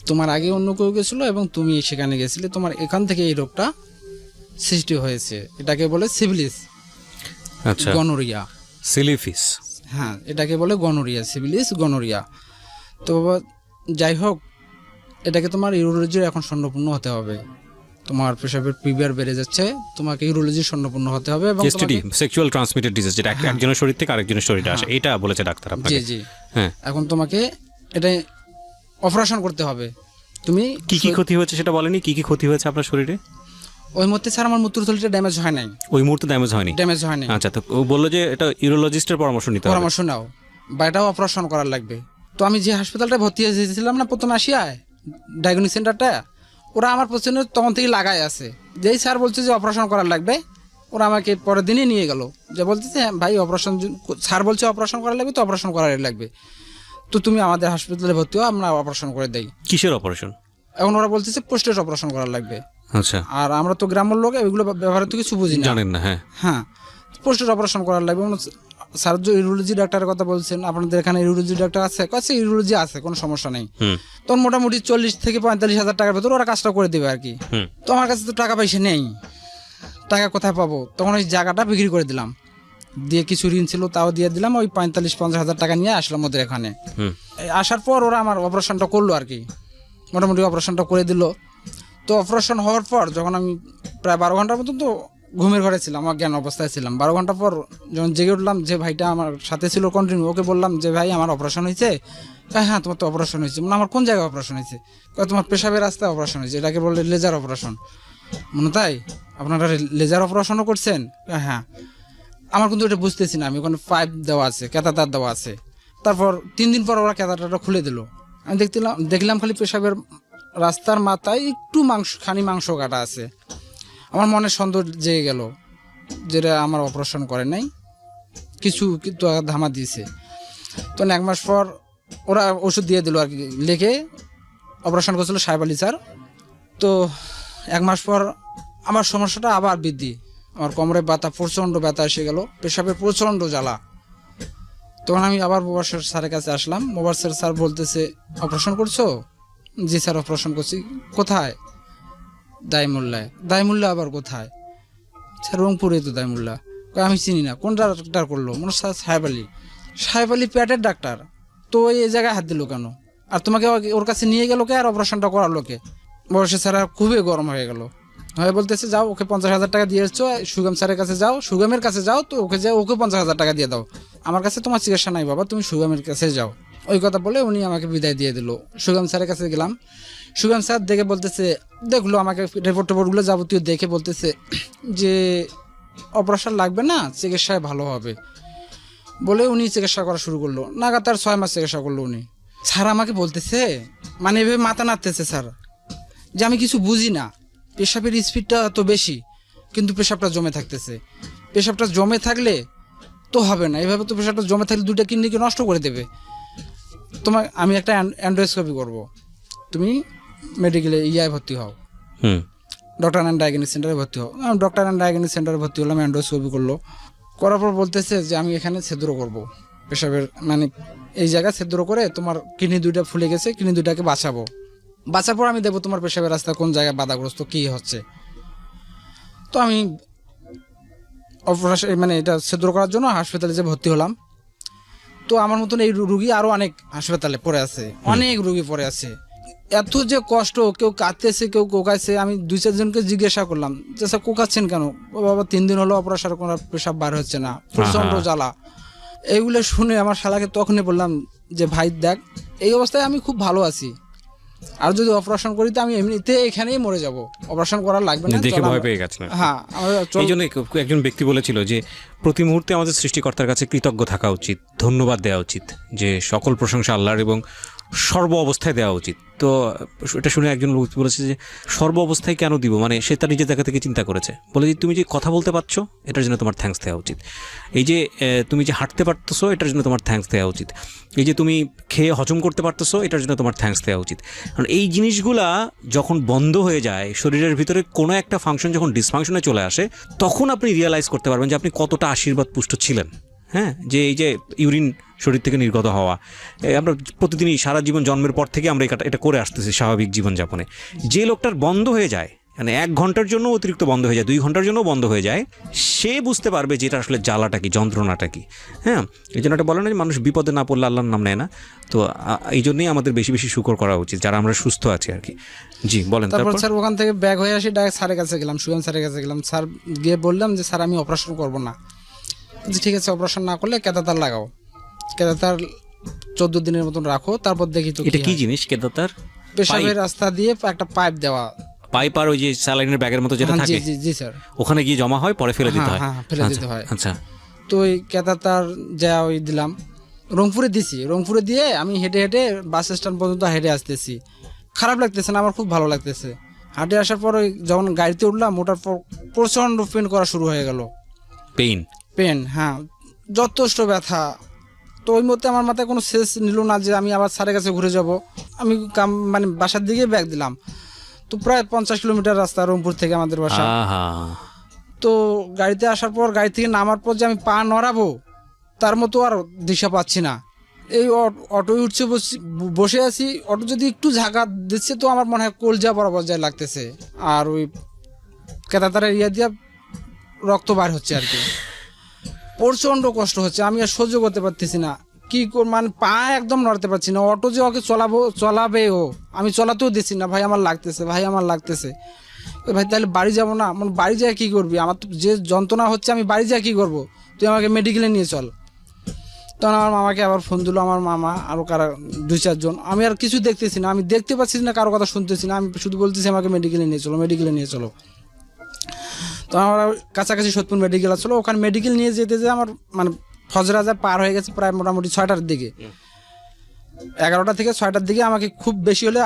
তোমার আগে অন্য কেউ গেছিলো এবং তুমি সেখানে গেছিলে, তোমার এখান থেকে এই রোগটা সৃষ্টি হয়েছে। এটাকে বলে সিফিলিস, আচ্ছা, গনোরিয়া। সিলিফিস। হ্যাঁ, এটাকে বলে গনোরিয়া, সিফিলিস গনোরিয়া। তো বাবা, যাই হোক, এটাকে তোমার ইউরোলজির এখন স্বর্ণপূর্ণ হতে হবে। তোমার পেশাবের পিভিআর বেড়ে যাচ্ছে, তোমাকে ইউরোলজির স্বর্ণপূর্ণ হতে হবে। এবং এসটিডি, সেক্সুয়াল ট্রান্সমিটেড ডিজিজ, যেটা হ্যাঁ। একজনের শরীর থেকে আরেকজনের শরীরে আসে, এটা বলেছে ডাক্তার জি আপনাকে? জি, হ্যাঁ। এখন তোমাকে এটা অপারেশন করতে হবে। তুমি কি কি ক্ষতি হয়েছে সেটা বলেনি? কি কি ক্ষতি হয়েছে আপনার শরীরে? ওই মুহূর্তে স্যার আমার মূত্রথলিটা ড্যামেজ হয় নাই। ওই মুহূর্তে ড্যামেজ হয়নি? ড্যামেজ হয় নাই। আচ্ছা, তো ও বললো যে এটা ইউরোলজিস্টের পরামর্শ নিতে হবে। পরামর্শ নাও বা এটাও অপারেশন করার লাগবে। তো আমি যে হাসপাতালটা ভর্তি হয়েছিলাম না প্রথম আসিয়ায়, ডায়াগনস্টিক সেন্টারটা, ওরা আমার পেছনে তখন থেকে লাগাই আছে। যেই স্যার বলছে যে অপারেশন করার লাগবে, ওরা আমাকে পরের দিনই নিয়ে গেল, যে বলতেছে হ্যাঁ ভাই অপারেশন, স্যার বলছে অপারেশন করার লাগবে, তো অপারেশন করার লাগবে, তো তুমি আমাদের হাসপাতালে ভর্তি হও, আমরা অপারেশন করে দেই। কিসের অপারেশন? এখন ওরা বলতেছে পোস্টেজ অপারেশন করার লাগবে। আচ্ছা। আর আমরা তো গ্রামের লোক, এগুলো ব্যবহারে তো কিছু বুঝি না, জানেন না। হ্যাঁ হ্যাঁ, পোস্টেজ অপারেশন করার লাগবে। স্যার যে ইউরোলজি ডাক্তারের কথা বলছেন, আপনাদের এখানে ইউরোলজি ডাক্তার আছে? কাছে ইউরোলজি আছে, কোনো সমস্যা নেই। তখন মোটামুটি 40 থেকে 45 হাজার টাকার ভেতর ওরা কাজটা করে দেবে আর কি। তো আমার কাছে তো টাকা পয়সা নেই, টাকা কোথায় পাবো? তখন ওই জায়গাটা বিক্রি করে দিলাম, দিয়ে কিছু ঋণ ছিল তাও দিয়ে দিলাম, ওই 45-50 হাজার টাকা নিয়ে আসলাম ওদের এখানে। আসার পর ওরা আমার অপারেশনটা করলো আর কি, মোটামুটি অপারেশনটা করে দিল। তো অপারেশন হওয়ার পর যখন আমি প্রায় 12 ঘন্টার মতো তো ঘুমের ঘরে ছিলাম, আমার জ্ঞান অবস্থায় ছিলাম। 12 ঘন্টা পর যখন জেগে উঠলাম, যে ভাইটা আমার সাথে ছিল কন্টিনিউ, ওকে বললাম যে ভাই আমার অপারেশন হয়েছে। হ্যাঁ, তোমার তো অপারেশন হয়েছে। মানে আমার কোন জায়গায় অপারেশন হয়েছে? তোমার পেশাবের রাস্তায় অপারেশন হয়েছে, এটাকে বলে লেজার অপারেশন। মনে তাই আপনারা লেজার অপারেশনও করছেন? হ্যাঁ। আমার কিন্তু এটা বুঝতেছি না, আমি ওখানে পাইপ দেওয়া আছে, ক্যাথাটার দেওয়া আছে। তারপর 3 দিন পর ওরা ক্যাথাটারটা খুলে দিল। আমি দেখলাম খালি পেশাবের রাস্তার মাথায় একটু খানি মাংস কাটা আছে। আমার মনে সন্দেহ জেগে গেল, যেটা আমার অপারেশন করে নাই, কিছু কিন্তু ধামা দিয়েছে। তো 1 মাস পর ওরা ওষুধ দিয়ে দিল আর কি, লিখে। অপারেশন করছিল সাহেব আলী স্যার। তো 1 মাস পর আমার সমস্যাটা আবার বৃদ্ধি, আমার কোমরে ব্যথা, প্রচণ্ড ব্যথা এসে গেল, পেশাবের প্রচণ্ড জ্বালা। তখন আমি আবার মোবারসের স্যারের কাছে আসলাম। মোবারসের স্যার বলতেছে অপারেশন করছো? জি স্যার অপারেশন করছি। কোথায়? দাইমুল্লায়। দাইমুল্লা আবার কোথায়? স্যার রংপুরে তো দাইমুল্লা। আমি চিনি না। কোন ডাক্তার করলো? মনে স্যার সাহেব আলী। সাহেব আলী পেটের ডাক্তার, তো এই জায়গায় হাত দিল কেন? আর তোমাকে ওর কাছে নিয়ে গেল কে, আর অপারেশনটা করালো কে? মোবারসের স্যার খুবই গরম হয়ে গেল, হয়ে বলতেছে যাও, ওকে 50 হাজার টাকা দিয়ে এসছো, সুগম স্যারের কাছে যাও, সুগমের কাছে যাও, তো ওকে 50 হাজার টাকা দিয়ে দাও। আমার কাছে তোমার চিকিৎসা নাই বাবা, তুমি সুগমের কাছে যাও। ওই কথা বলে উনি আমাকে বিদায় দিয়ে দিল। সুগম স্যারের কাছে গেলাম। সুগম স্যার দেখে বলতেছে, দেখলো আমাকে টেপগুলো যাবতীয় দেখে বলতেছে যে অপারেশন লাগবে না, চিকিৎসায় ভালো হবে বলে উনি চিকিৎসা করা শুরু করলো। নাগাতার 6 মাস চিকিৎসা করলো উনি। স্যার আমাকে বলতেছে, মানে এভাবে মাথা নাড়তেছে স্যার, যে আমি কিছু বুঝি না, পেশাবের স্পিডটা তো বেশি, কিন্তু পেশাবটা জমে থাকতেছে। পেশাবটা জমে থাকলে তো হবে না, এভাবে তো পেশাবটা জমে থাকলে 2টা কিডনিকে নষ্ট করে দেবে। আমি একটা অ্যান্ড্রোস্কোপি করব, তুমি মেডিকেলে ভর্তি হও, ডক্টর অ্যান্ড ডায়াগনস্টিক সেন্টারে ভর্তি হও। আমি ডক্টর অ্যান্ড ডায়াগনস্টিক সেন্টারে ভর্তি হলাম, অ্যান্ড্রোস্কোপি করলো। করার পর বলতেছে যে আমি এখানে ছিদ্র করব, পেশাবের মানে এই জায়গায় ছিদ্র করে তোমার কিডনি 2টা ফুলে গেছে, কিডনি 2টাকে বাঁচাবো। বাঁচার পর আমি দেখবো তোমার পেশাবের রাস্তা কোন জায়গায় বাধাগ্রস্ত, কী হচ্ছে। তো আমি অপারেশন মানে এটা ছিদ্র করার জন্য হাসপাতালে যে ভর্তি হলাম। তো আমার মতন এই রুগী আরও অনেক হাসপাতালে পড়ে আছে, অনেক রুগী পড়ে আছে। এত যে কষ্ট, কেউ কাঁদতেছে, কেউ কোকাচ্ছে। আমি 2-4 জনকে জিজ্ঞাসা করলাম যে স্যার কোকাচ্ছেন কেন? ও বাবা 3 দিন হলো অপারেশন করার, পেশাব বার হচ্ছে না, প্রচণ্ড জ্বালা। এইগুলো শুনে আমার শালাকে তখনই বললাম যে ভাই দেখ, এই অবস্থায় আমি খুব ভালো আছি, আর যদি অপারেশন করি তো আমি এমনিতে এখানেই মরে যাব, অপারেশন করা লাগবে না। দেখে ভয় পেয়ে গেছেন। হ্যাঁ, এই জন্য একজন ব্যক্তি বলেছিল যে প্রতি মুহূর্তে আমাদের সৃষ্টিকর্তার কাছে কৃতজ্ঞ থাকা উচিত, ধন্যবাদ দেওয়া উচিত, যে সকল প্রশংসা আল্লাহর এবং সর্ব অবস্থায় দেওয়া উচিত। তো এটা শুনে একজন লোক বলেছে যে সর্ব অবস্থায় কেন দিব, মানে সে তার নিজের জায়গা থেকে চিন্তা করেছে। বলে যে তুমি যে কথা বলতে পারছো এটার জন্য তোমার থ্যাঙ্কস দেওয়া উচিত, এই যে তুমি যে হাঁটতে পারতেছো এটার জন্য তোমার থ্যাঙ্কস দেওয়া উচিত, এই যে তুমি খেয়ে হজম করতে পারতেছো এটার জন্য তোমার থ্যাঙ্কস দেওয়া উচিত। কারণ এই জিনিসগুলা যখন বন্ধ হয়ে যায়, শরীরের ভিতরে কোনো একটা ফাংশন যখন ডিসফাংশনে চলে আসে, তখন আপনি রিয়েলাইজ করতে পারবেন যে আপনি কতটা আশীর্বাদ পুষ্ট ছিলেন। হ্যাঁ, যে এই যে ইউরিন শরীর থেকে নির্গত হওয়া, আমরা প্রতিদিনই সারা জীবন জন্মের পর থেকে আমরা এটা করে আসতেছি স্বাভাবিক জীবনযাপনে। যে লোকটার বন্ধ হয়ে যায়, মানে 1 ঘন্টার জন্য অতিরিক্ত বন্ধ হয়ে যায়, 2 ঘন্টার জন্য বন্ধ হয়ে যায়, সে বুঝতে পারবে যে এটা আসলে জ্বালাটা কি, যন্ত্রণাটা কি। হ্যাঁ, এই জন্য এটা বলে না যে মানুষ বিপদে না পড়লে আল্লাহর নাম নেয় না। তো এই জন্যই আমাদের বেশি বেশি শুকর করা উচিত যারা আমরা সুস্থ আছি আর কি। জি বলেন। তারপর স্যার ওখান থেকে ব্যাগ হয়ে আসি, ডাইরেক্ট স্যারের কাছে গেলাম, সুয়ান স্যারের কাছে গেলাম। স্যার গিয়ে বললাম যে স্যার আমি অপারেশন করব না। যে ঠিক আছে, অপারেশন না করলে ক্যাথাটার লাগাও, ক্যাথাটার 14 দিনের মতন রাখো, তারপর দেখি তো এটা কি জিনিস ক্যাথাটার? পেশাবের রাস্তা দিয়ে একটা পাইপ দেওয়া, পাইপ আর ওই যে স্যালাইনের ব্যাগের মতো যেটা থাকে, জি স্যার, ওখানে গিয়ে জমা হয়, পরে ফেলে দিতে হয়। হ্যাঁ, ফেলে দিতে হয়। আচ্ছা, তো ওই ক্যাথাটার যা ওই দিলাম, রংপুরে দিছি। রংপুরে দিয়ে আমি হেঁটে হেঁটে বাস স্ট্যান্ড পর্যন্ত হেঁটে আসতেছি। খারাপ লাগতেছে না, আমার খুব ভালো লাগতেছে। হাঁটে আসার পর ওই যখন গাড়িতে উঠলাম, ওঠার পর প্রচণ্ড পেন করা শুরু হয়ে গেল। পেন, হ্যাঁ, যথেষ্ট ব্যথা। তো ওই মধ্যে আমার মাথায় কোনো শেষ নিল না যে আমি আবার স্যারের কাছে ঘুরে যাব। আমি মানে বাসার দিকে ব্যাগ দিলাম। তো প্রায় 50 কিলোমিটার রাস্তা রংপুর থেকে আমাদের বাসা। তো গাড়িতে আসার পর, গাড়ি থেকে নামার পর যে আমি পা নড়াবো তার মতো আর দিশা পাচ্ছি না। এই অটোয় উঠছে, বসে আছি, অটো যদি একটু ঝাঁকা দিচ্ছে তো আমার মনে হয় কলজা বরাবর যায় লাগতেছে। আর ওই ক্যাথাটারের দিয়ে রক্ত বার হচ্ছে আর কি। প্রচণ্ড কষ্ট হচ্ছে, আমি আর সহ্য করতে পারতেছি না। মানে পা একদম নড়াতে পারছি না। অটো যে ওকে চলাবে ও, আমি চলাতেও দিচ্ছি না। ভাই আমার লাগতেছে, ভাই আমার লাগতেছে। ভাই তাহলে বাড়ি যাবো না? মানে বাড়ি যায় কী করবি? আমার তো যে যন্ত্রণা হচ্ছে, আমি বাড়ি যায় কী করবো? তুই আমাকে মেডিকেলে নিয়ে চল। তখন আমার মামাকে আবার ফোন দিল, আমার মামা আরও কারা 2-4 জন। আমি আর কিছু দেখতেছি না, আমি দেখতে পাচ্ছি না, কারো কথা শুনতেছি না। আমি শুধু বলতেছি আমাকে মেডিকেলে নিয়ে চলো, মেডিকেলে নিয়ে চলো। তো আমরা কাছাকাছি সোদপুর মেডিকেল আসলো, ওখানে মেডিকেল নিয়ে যেতে যে আমার মানে ফজর আজান পার হয়ে গেছে, প্রায় মোটামুটি 6টার দিকে, 11টা থেকে 6টার দিকে আমাকে খুব বেশি হলে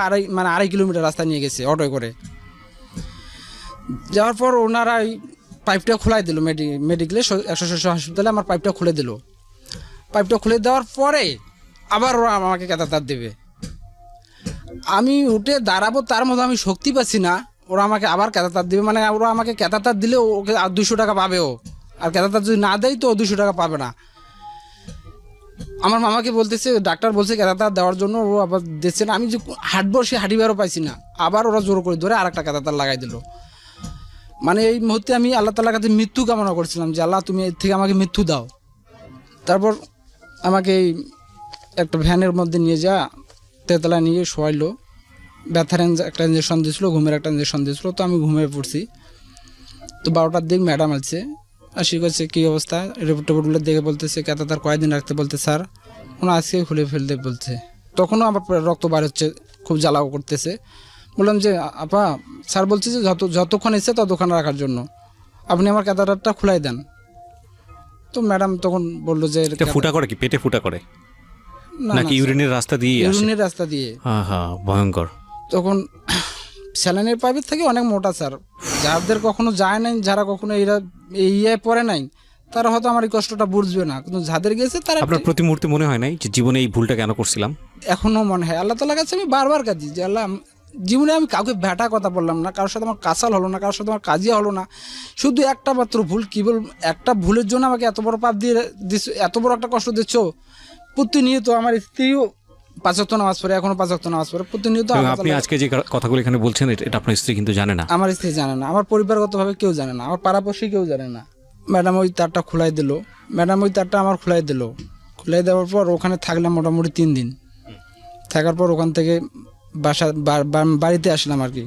আড়াই কিলোমিটার রাস্তা নিয়ে গেছে অটোয় করে। যাওয়ার পর ওনারা ওই পাইপটা খোলাই দিল, মেডিকেলে 100 হাসপাতালে আমার পাইপটা খুলে দিল। পাইপটা খুলে দেওয়ার পরে আবার ওরা আমাকে ক্যাথাটার দেবে। আমি উঠে দাঁড়াবো, তার মধ্যে আমি শক্তি পাচ্ছি না। ওরা আমাকে আবার ক্যাথাটার দেবে, মানে ওরা আমাকে ক্যাথাটার দিলে ওকে আর 200 টাকা পাবে ও, আর ক্যাথাটার যদি না দেয় তো 200 টাকা পাবে না। আমার মামাকে বলতেছে, ডাক্তার বলছে ক্যাথাটার দেওয়ার জন্য, ও আবার দিচ্ছে না। আমি যে হাঁটবো, সে হাঁটিবারও পাইছি না। আবার ওরা জোর করে ধরে আর একটা ক্যাথাটার লাগাই দিল। মানে এই মুহূর্তে আমি আল্লাহ তাআলার কাছে মৃত্যু কামনা করছিলাম যে আল্লাহ তুমি এর থেকে আমাকে মৃত্যু দাও। তারপর আমাকে এই একটা ভ্যানের মধ্যে নিয়ে যা তেতলা নিয়ে শোয়াইলো। ব্যথার একটা ইঞ্জেকশন দিয়েছিলো, ঘুমের একটা ইঞ্জেকশন দিয়েছিলো। তো আমি ঘুমিয়ে পড়ছি। তো 12টার দিক ম্যাডাম আছে, আসি করছে কী অবস্থা, রিপোর্টগুলো দেখে বলতেছে ক্যাথাটার কয়েকদিন রাখতে বলতে স্যার, ওনা আজকে খুলে ফেলতে বলছে। তখনও আমার রক্ত বার হচ্ছে, খুব জ্বালাও করতেছে। বললাম যে আপা, স্যার বলছে যে যতক্ষণ এসে ততক্ষণ রাখার জন্য, আপনি আমার ক্যাথাটারটা খুলাই দেন। তো ম্যাডাম তখন বললো যে ফুটা করে কি, পেটে ফুটা করে নাকি ইউরিনের রাস্তা দিয়ে? ইউরিনের রাস্তা দিয়ে। হ্যাঁ, ভয়ঙ্কর। তখন স্যালাইনের পাইপের থেকে অনেক মোটা স্যার, যাদের কখনো যায় নাই, যারা কখনো ইয়ে পড়ে নাই, তারা হয়তো আমার এই কষ্টটা বুঝবে না, কিন্তু যাদের গেছে তারা। আপনার প্রতি মুহূর্তে মনে হয় নাই যে জীবনে এই ভুলটা কেন করছিলাম? এখনো মনে হয়। আল্লাহ তাআলার কাছে আমি বারবার কাঁদি যে আল্লাহ, জীবনে আমি কাউকে ভেটা কথা বললাম না, কারোর সাথে আমার কাসাল হলো না, কারোর সাথে আমার কাজিয়া হলো না, শুধু একটা মাত্র ভুল। কি বল, একটা ভুলের জন্য আমাকে এত বড় পাপ দিয়ে দিচ্ছ, এত বড় একটা কষ্ট দিচ্ছ। প্রতিনিয়ত আমার স্ত্রীও 5 ওয়াক্ত নামাজ পড়ে, এখনো 5 ওয়াক্ত নামাজ পড়ে প্রতিনিয়ত। আপনি আজকে যে কথাগুলো এখানে বলছেন, এটা আপনার স্ত্রী কিন্তু জানে না? আমার স্ত্রী জানে না, আমার পরিবারগতভাবে কেউ জানে না, আমার পাড়াপড়শি কেউ জানে না। ম্যাডাম ওই তারটা খুলাই দিল, আমার খুলাই দিল। খুলাই দেওয়ার পর ওখানে থাকলাম মোটামুটি 3 দিন। থাকার পর ওখান থেকে বাড়িতে আসলাম আর কি।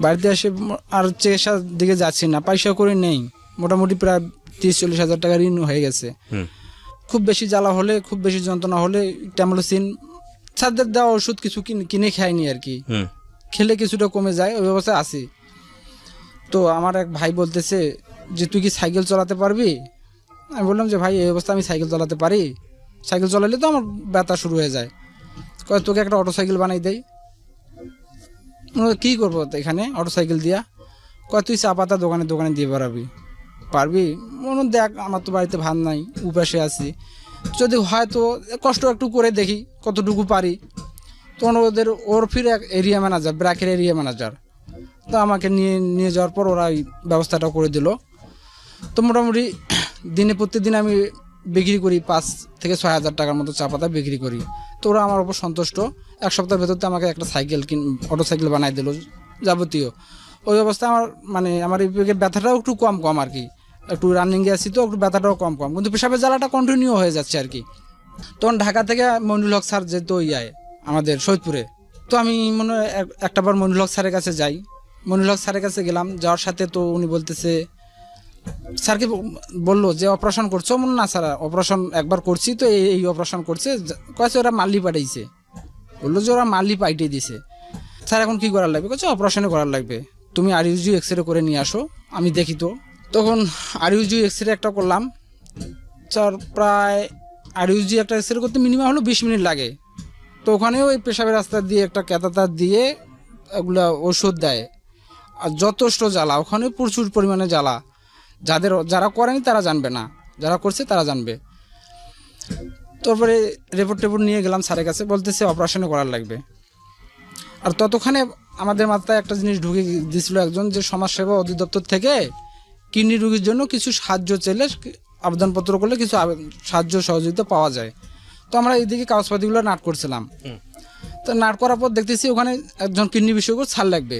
বাড়িতে এসে আর চিকিৎসার দিকে যাচ্ছি না, পয়সা করে নেই। মোটামুটি প্রায় 30-40 হাজার টাকা ঋণ হয়ে গেছে। খুব বেশি জ্বালা হলে, খুব বেশি যন্ত্রণা হলে ট্যামলোসিন, স্যারদের দেওয়া ওষুধ কিছু কিনে খাইনি আর কি, খেলে কিছুটা কমে যায়, ওই অবস্থায় আছি। তো আমার এক ভাই বলতেছে যে তুই কি সাইকেল চালাতে পারবি? আমি বললাম যে ভাই এই অবস্থা আমি সাইকেল চালাতে পারি, সাইকেল চালালে তো আমার ব্যথা শুরু হয়ে যায়। কয় তোকে একটা অটো সাইকেল বানাই দেয়। কী করবো এখানে অটো সাইকেল দিয়া? কয় তুই চা পাতা দোকানে দিয়ে পারবি? মনে দেখ আমার তো বাড়িতে ভাত নাই, উপাসে আছি, যদি হয় তো কষ্ট একটু করে দেখি কতটুকু পারি। তখন ওর ফিরে এক এরিয়া ম্যানেজার, ব্র্যাকের এরিয়া ম্যানেজার, তো আমাকে নিয়ে যাওয়ার পর ওরা ওই ব্যবস্থাটা করে দিল। তো মোটামুটি প্রতিদিন আমি বিক্রি করি 5 থেকে 6 হাজার টাকার মতো চা পাতা বিক্রি করি। তো ওরা আমার উপর সন্তুষ্ট। 1 সপ্তাহের ভেতরতে আমাকে একটা সাইকেল অটো সাইকেল বানাই দিল যাবতীয়। ওই অবস্থায় আমার মানে আমার এই ব্যথাটাও একটু কম আর কি, একটু রানিংয়ে আছি তো একটু ব্যথাটাও কম কিন্তু পেশাবের জ্বালাটা কন্টিনিউ হয়ে যাচ্ছে আর কি। তখন ঢাকা থেকে মইনুল হক স্যার যেত আমাদের সৈয়দপুরে, তো আমি মনে হয় একটাবার মইনুল হক স্যারের কাছে যাই। মইনুল হক স্যারের কাছে গেলাম, যাওয়ার সাথে তো উনি বলতেছে, স্যারকে বললো যে অপারেশন করছো? মনে না স্যার অপারেশন একবার করছি তো এই অপারেশন করছে, কয়েছে ওরা মাল্লি পাঠাইছে। বললো যে ওরা মাল্লি পাইটিয়ে দিছে। স্যার এখন কি করার লাগবে? কয়েছে অপারেশনে করার লাগবে, তুমি আরইউজি এক্সরে করে নিয়ে আসো, আমি দেখি। তো তখন আরইউজি এক্সরে একটা করলাম স্যার, প্রায় আরইউজি একটা এক্সরে করতে মিনিমাম হলো 20 মিনিট লাগে। তো ওখানেও ওই পেশাবের রাস্তা দিয়ে একটা ক্যাথাটার দিয়ে এগুলা ওষুধ দেয়, আর যথেষ্ট জ্বালা, ওখানে প্রচুর পরিমাণে জ্বালা। যারা করেনি তারা জানবে না, যারা করছে তারা জানবে। তারপরে রিপোর্ট নিয়ে গেলাম স্যারের কাছে, বলতেছে অপারেশনে করার লাগবে। আর ততক্ষণে আমাদের মাথায় একটা জিনিস ঢুকে দিয়েছিল একজন, যে সমাজসেবা অধিদপ্তর থেকে কিডনি রোগীর জন্য কিছু সাহায্য চাইলে আবেদনপত্র করলে কিছু সাহায্য সহযোগিতা পাওয়া যায়। তো আমরা এইদিকে কাগজপাতিগুলো নাট করছিলাম। তো নাট করার পর দেখতেছি ওখানে একজন কিডনি বিশেষজ্ঞ স্যার লাগবে।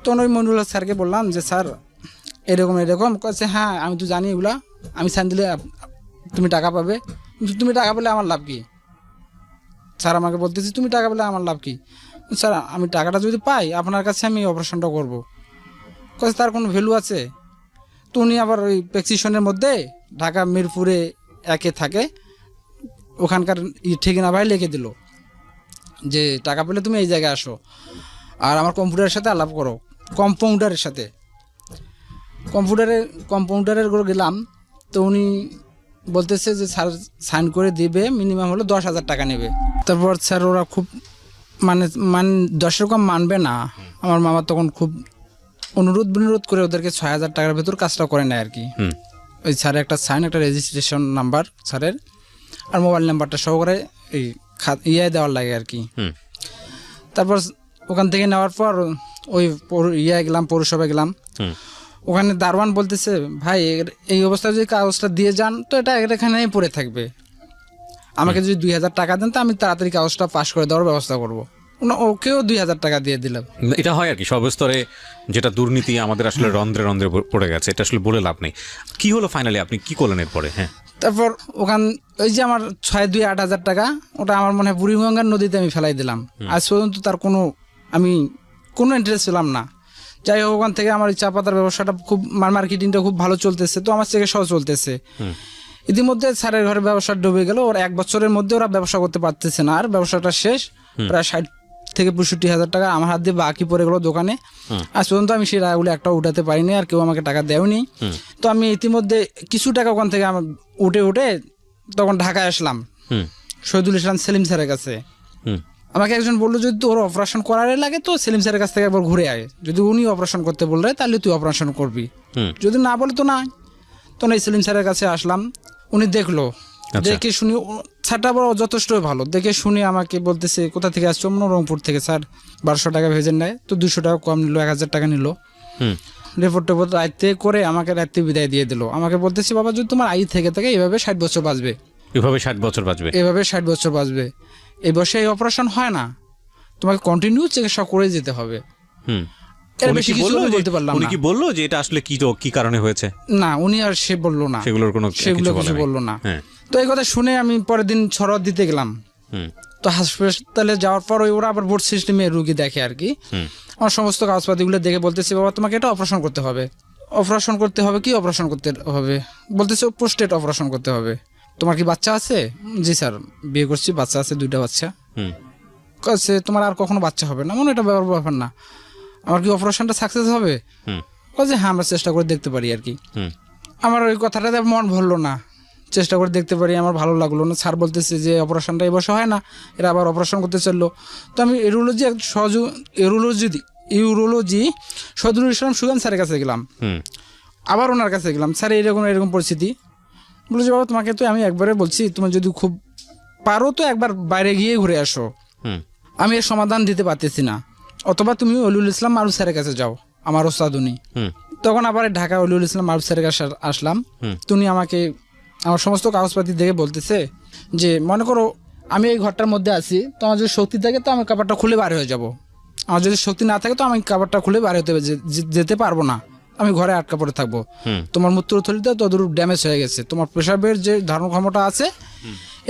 তখন ওই মনিরুল হক স্যারকে বললাম যে স্যার এরকম কাছে, হ্যাঁ আমি তো জানি এগুলা, আমি সাইন দিলে তুমি টাকা পাবে, কিন্তু তুমি টাকা পেলে আমার লাভ কি? স্যার আমাকে বলতেছি তুমি টাকা পেলে আমার লাভ কি? স্যার আমি টাকাটা যদি পাই আপনার কাছে আমি অপারেশনটা করবো। কাছে তার কোনো ভ্যালু আছে? তো উনি আবার ওই প্রেসক্রিপশনের মধ্যে ঢাকা মিরপুরে 1-এ থাকে, ওখানকার ঠিকানা ভাই লিখে দিল যে টাকা পেলে তুমি এই জায়গায় আসো আর আমার কম্পিউটারের সাথে আলাপ করো। কম্পাউন্ডারের সাথে কম্পাউন্ডারের করে গেলাম। তো উনি বলতেছে যে স্যার সাইন করে দিবে, মিনিমাম হলো 10,000 টাকা নেবে। তারপর স্যার ওরা খুব মানে 10 কম মানবে না। আমার মামা তখন খুব অনুরোধ করে ওদেরকে 6,000 টাকার ভেতর কাজটা করে নেয় আর কি। ওই স্যারের একটা সাইন, একটা রেজিস্ট্রেশন নাম্বার স্যারের, আর মোবাইল নাম্বারটা সহকারে এই দেওয়ার লাগে আর কি। তারপর ওখান থেকে নেওয়ার পর ওই গেলাম, পৌরসভায় গেলাম। ওখানে দারোয়ান বলতেছে ভাই এই অবস্থায় যদি কাগজটা দিয়ে যান তো এটা এখানেই পড়ে থাকবে, আমাকে যদি 2,000 টাকা দেন তো আমি তাড়াতাড়ি কাগজটা পাস করে দেওয়ার ব্যবস্থা করবো। ওকেও 2,000 টাকা দিয়ে দিলাম। এটা হয় আর কি সর্বস্তরে, যেটা দুর্নীতি আমাদের আসলে রন্ধ্রে রন্ধ্রে পড়ে গেছে, এটা আসলে বলে লাভ নেই। কি হলো ফাইনালি, আপনি কি করলেন এরপরে? হ্যাঁ, তারপর ওই যে আমার 6-2-8,000 টাকা, ওটা আমার মনে হয় বুড়িগঙ্গার নদীতে আমি ফেলাই দিলাম। আজ পর্যন্ত তার আমি কোনো ইন্টারেস্ট ছিলাম না। যাই হোক, ওখান থেকে আমার চা পাতার ব্যবসাটা খুব মার্কেটিংটা খুব ভালো চলতেছে, তো আমার থেকে সহ চলতেছে। ইতিমধ্যে স্যারের ঘরে ব্যবসা ডুবে গেল, ওরা 1 বছরের মধ্যে ওরা ব্যবসা করতে পারতেছে না, আর ব্যবসাটা শেষ। প্রায় 60 থেকে 65,000 টাকা আমার হাত দিয়ে বাকি পড়ে গেল দোকানে। আজ পর্যন্ত আমি সেই টাকাগুলো একটা উঠাতে পারিনি, আর কেউ আমাকে টাকা দেয়নি। তো আমি ইতিমধ্যে কিছু টাকা ওখান থেকে আমার উঠে তখন ঢাকায় আসলাম শহীদুল ইসলাম সেলিম স্যারের কাছে। আমাকে একজন বললো যদি তোর অপারেশন করারে লাগে তো সেলিম স্যারের কাছ থেকে একবার ঘুরে আয়, যদি উনি অপারেশন করতে বললে তাহলে তুই অপারেশন করবি, যদি না বলে তো না। তো এই সেলিম স্যারের কাছে আসলাম, উনি দেখলো, দেখে শুনি স্যারটা বড় যথেষ্ট ভালো, দেখে শুনে আমাকে বলতেছে কোথা থেকে আসছো? রংপুর থেকে স্যার। 1200 টাকা ভেজেন নেয়, তো 200 টাকা কম নিল, 1,000 টাকা নিল। রিপোর্ট রাইতে করে আমাকে রাইতে বিদায় দিয়ে দিল। আমাকে বলতেছি বাবা যদি তোমার আয়ু থেকে থাকে এভাবে 60 বছর বাঁচবে, এভাবে 60 বছর বাঁচবে, এই বয়সে এই অপারেশন হয় না, তোমাকে কন্টিনিউ চিকিৎসা করে যেতে হবে। বলতে পারলাম উনি কি বললো যে এটা আসলে কি কারণে হয়েছে? না, উনি আর সে বললো না, সেগুলো কিছু বললো না। তো এই কথা শুনে আমি পরের দিন ছড়াত দিতে গেলাম। তো হাসপাতালে যাওয়ার পর ওরা আবার বোর্ড সিস্টেমে রুগী দেখে আর কি। আমার সমস্ত কাগজপাতিগুলো দেখে বলতেছি বাবা তোমাকে এটা অপারেশন করতে হবে। কি অপারেশন করতে হবে? বলতেছে প্রোস্টেট অপারেশন করতে হবে। তোমার কি বাচ্চা আছে? জি স্যার, বিয়ে করছি, বাচ্চা আছে, 2টা বাচ্চা। কাছে তোমার আর কখনো বাচ্চা হবে না? মনে এটা ব্যাপার না। আমার কি অপারেশনটা সাকসেস হবে? কাছে হ্যাঁ আমরা চেষ্টা করে দেখতে পারি আর কি। আমার ওই কথাটাতে মন ভরলো না, চেষ্টা করে দেখতে পারি, আমার ভালো লাগলো না। স্যার বলতেছে যে অপারেশনটা এই বছর হয় না, এরা আবার অপারেশন করতে চললো। তো আমি ইউরোলজি সদরুল ইসলাম সুগান স্যারের কাছে গেলাম, আবার ওনার কাছে গেলাম, স্যার এরকম পরিস্থিতি। বলে যে বাবা তোমাকে তো আমি একবারে বলছি, তুমি যদি খুব পারো তো একবার বাইরে গিয়ে ঘুরে আসো, আমি এর সমাধান দিতে পারতেছি না, অথবা তুমি অলিউল ইসলাম মারুফ স্যারের কাছে যাও, আমার ওস্তাদ উনি। তখন আবার ঢাকা অলিউল ইসলাম মারুফ স্যারের কাছে আসলাম। তুমি আমাকে আমার সমস্ত কাগজপাতি দেখে বলতেছে যে মনে করো আমি এই ঘরটার মধ্যে আছি, তো আমার যদি শক্তি থাকে তো আমি কাপড়টা খুলে বার হয়ে যাব, আমার যদি শক্তি না থাকে তো আমি কাপড়টা খুলে বার হতে হবে, যেতে পারবো না, আমি ঘরে আটকা পড়ে থাকবো। তোমার মূত্রথলিতে ততটুকু ড্যামেজ হয়ে গেছে, তোমার পেশাবের যে ধারণ ক্ষমতা আছে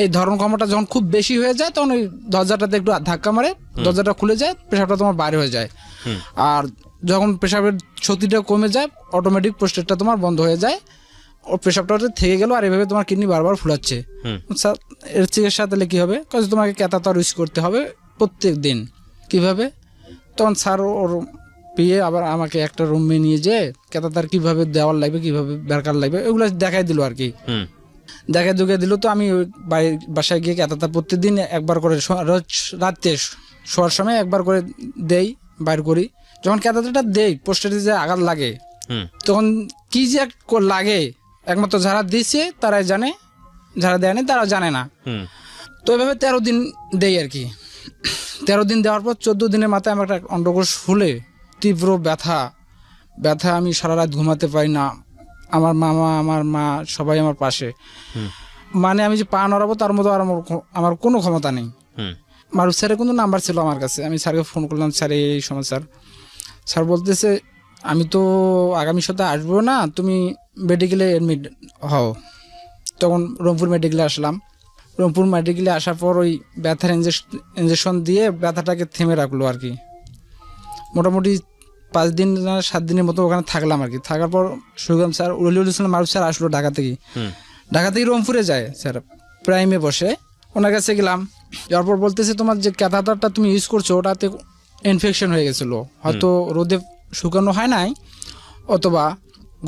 এই ধারণ ক্ষমতা যখন খুব বেশি হয়ে যায় তখন ওই দরজাটাতে একটু ধাক্কা মারে, দরজাটা খুলে যায়, পেশাবটা তোমার বাইরে হয়ে যায়। আর যখন পেশাবের শক্তিটা কমে যায় অটোমেটিক প্রস্টেটটা তোমার বন্ধ হয়ে যায়, ও পেশাবটা থেকে গেল, আর এভাবে তোমার কিডনি বারবার ফুলাচ্ছে। স্যার এর চিকিৎসা তাহলে কী হবে? কারণ তোমাকে ক্যাথাটার ইউজ করতে হবে প্রত্যেক দিন। কীভাবে? তখন স্যার ওর পেয়ে আবার আমাকে একটা রুমে নিয়ে যেয়ে ক্যাথাটার কীভাবে দেওয়ার লাগবে, কীভাবে বেরকার লাগবে এগুলো দেখাই দিল আর কি। দেখাই দুকে দিল, তো আমি ওই বাসায় গিয়ে ক্যাথাটা প্রত্যেকদিন একবার করে রোজ রাত্রে শোয়ার সময় একবার করে দেই, বাইর করি। যখন ক্যাথাটারটা দেই পোস্টেটে যে আঘাত লাগে তখন কি যে লাগে একমাত্র যারা দিচ্ছে তারাই জানে, যারা দেয়নি তারা জানে না। তো এভাবে 13 দিন দেই আর কি। 13 দিন দেওয়ার পর 14 দিনের মাথায় আমার একটা অন্ডকোষ ফুলে তীব্র ব্যথা, আমি সারা রাত ঘুমাতে পারি না, আমার মামা আমার মা সবাই আমার পাশে, মানে আমি যে পা নড়াবো তার মতো আর আমার কোনো ক্ষমতা নেই। মারুফ স্যারের কিন্তু নাম্বার ছিল আমার কাছে, আমি স্যারকে ফোন করলাম, স্যার এই সময় স্যার বলতেছে আমি তো আগামী সপ্তাহে আসবো না, তুমি মেডিকেলে অ্যাডমিট হও। তখন রংপুর মেডিকেলে আসলাম। রংপুর মেডিকেলে আসার পর ওই ব্যথার ইঞ্জেকশন দিয়ে ব্যথাটাকে থেমে রাখলো আর কি। মোটামুটি 5 দিন না 7 দিনের মতো ওখানে থাকলাম আর কি। থাকার পর সুগম স্যার রলিউল ইসলাম মারুফ স্যার আসলো ঢাকা থেকে রংপুরে যায় স্যার, প্রাইমে বসে ওনার কাছে গেলাম। যাওয়ার পর বলতেছে তোমার যে ক্যাথাটারটা তুমি ইউজ করছো ওটাতে ইনফেকশন হয়ে গেছিলো, হয়তো রোদে শুকানো হয় নাই অথবা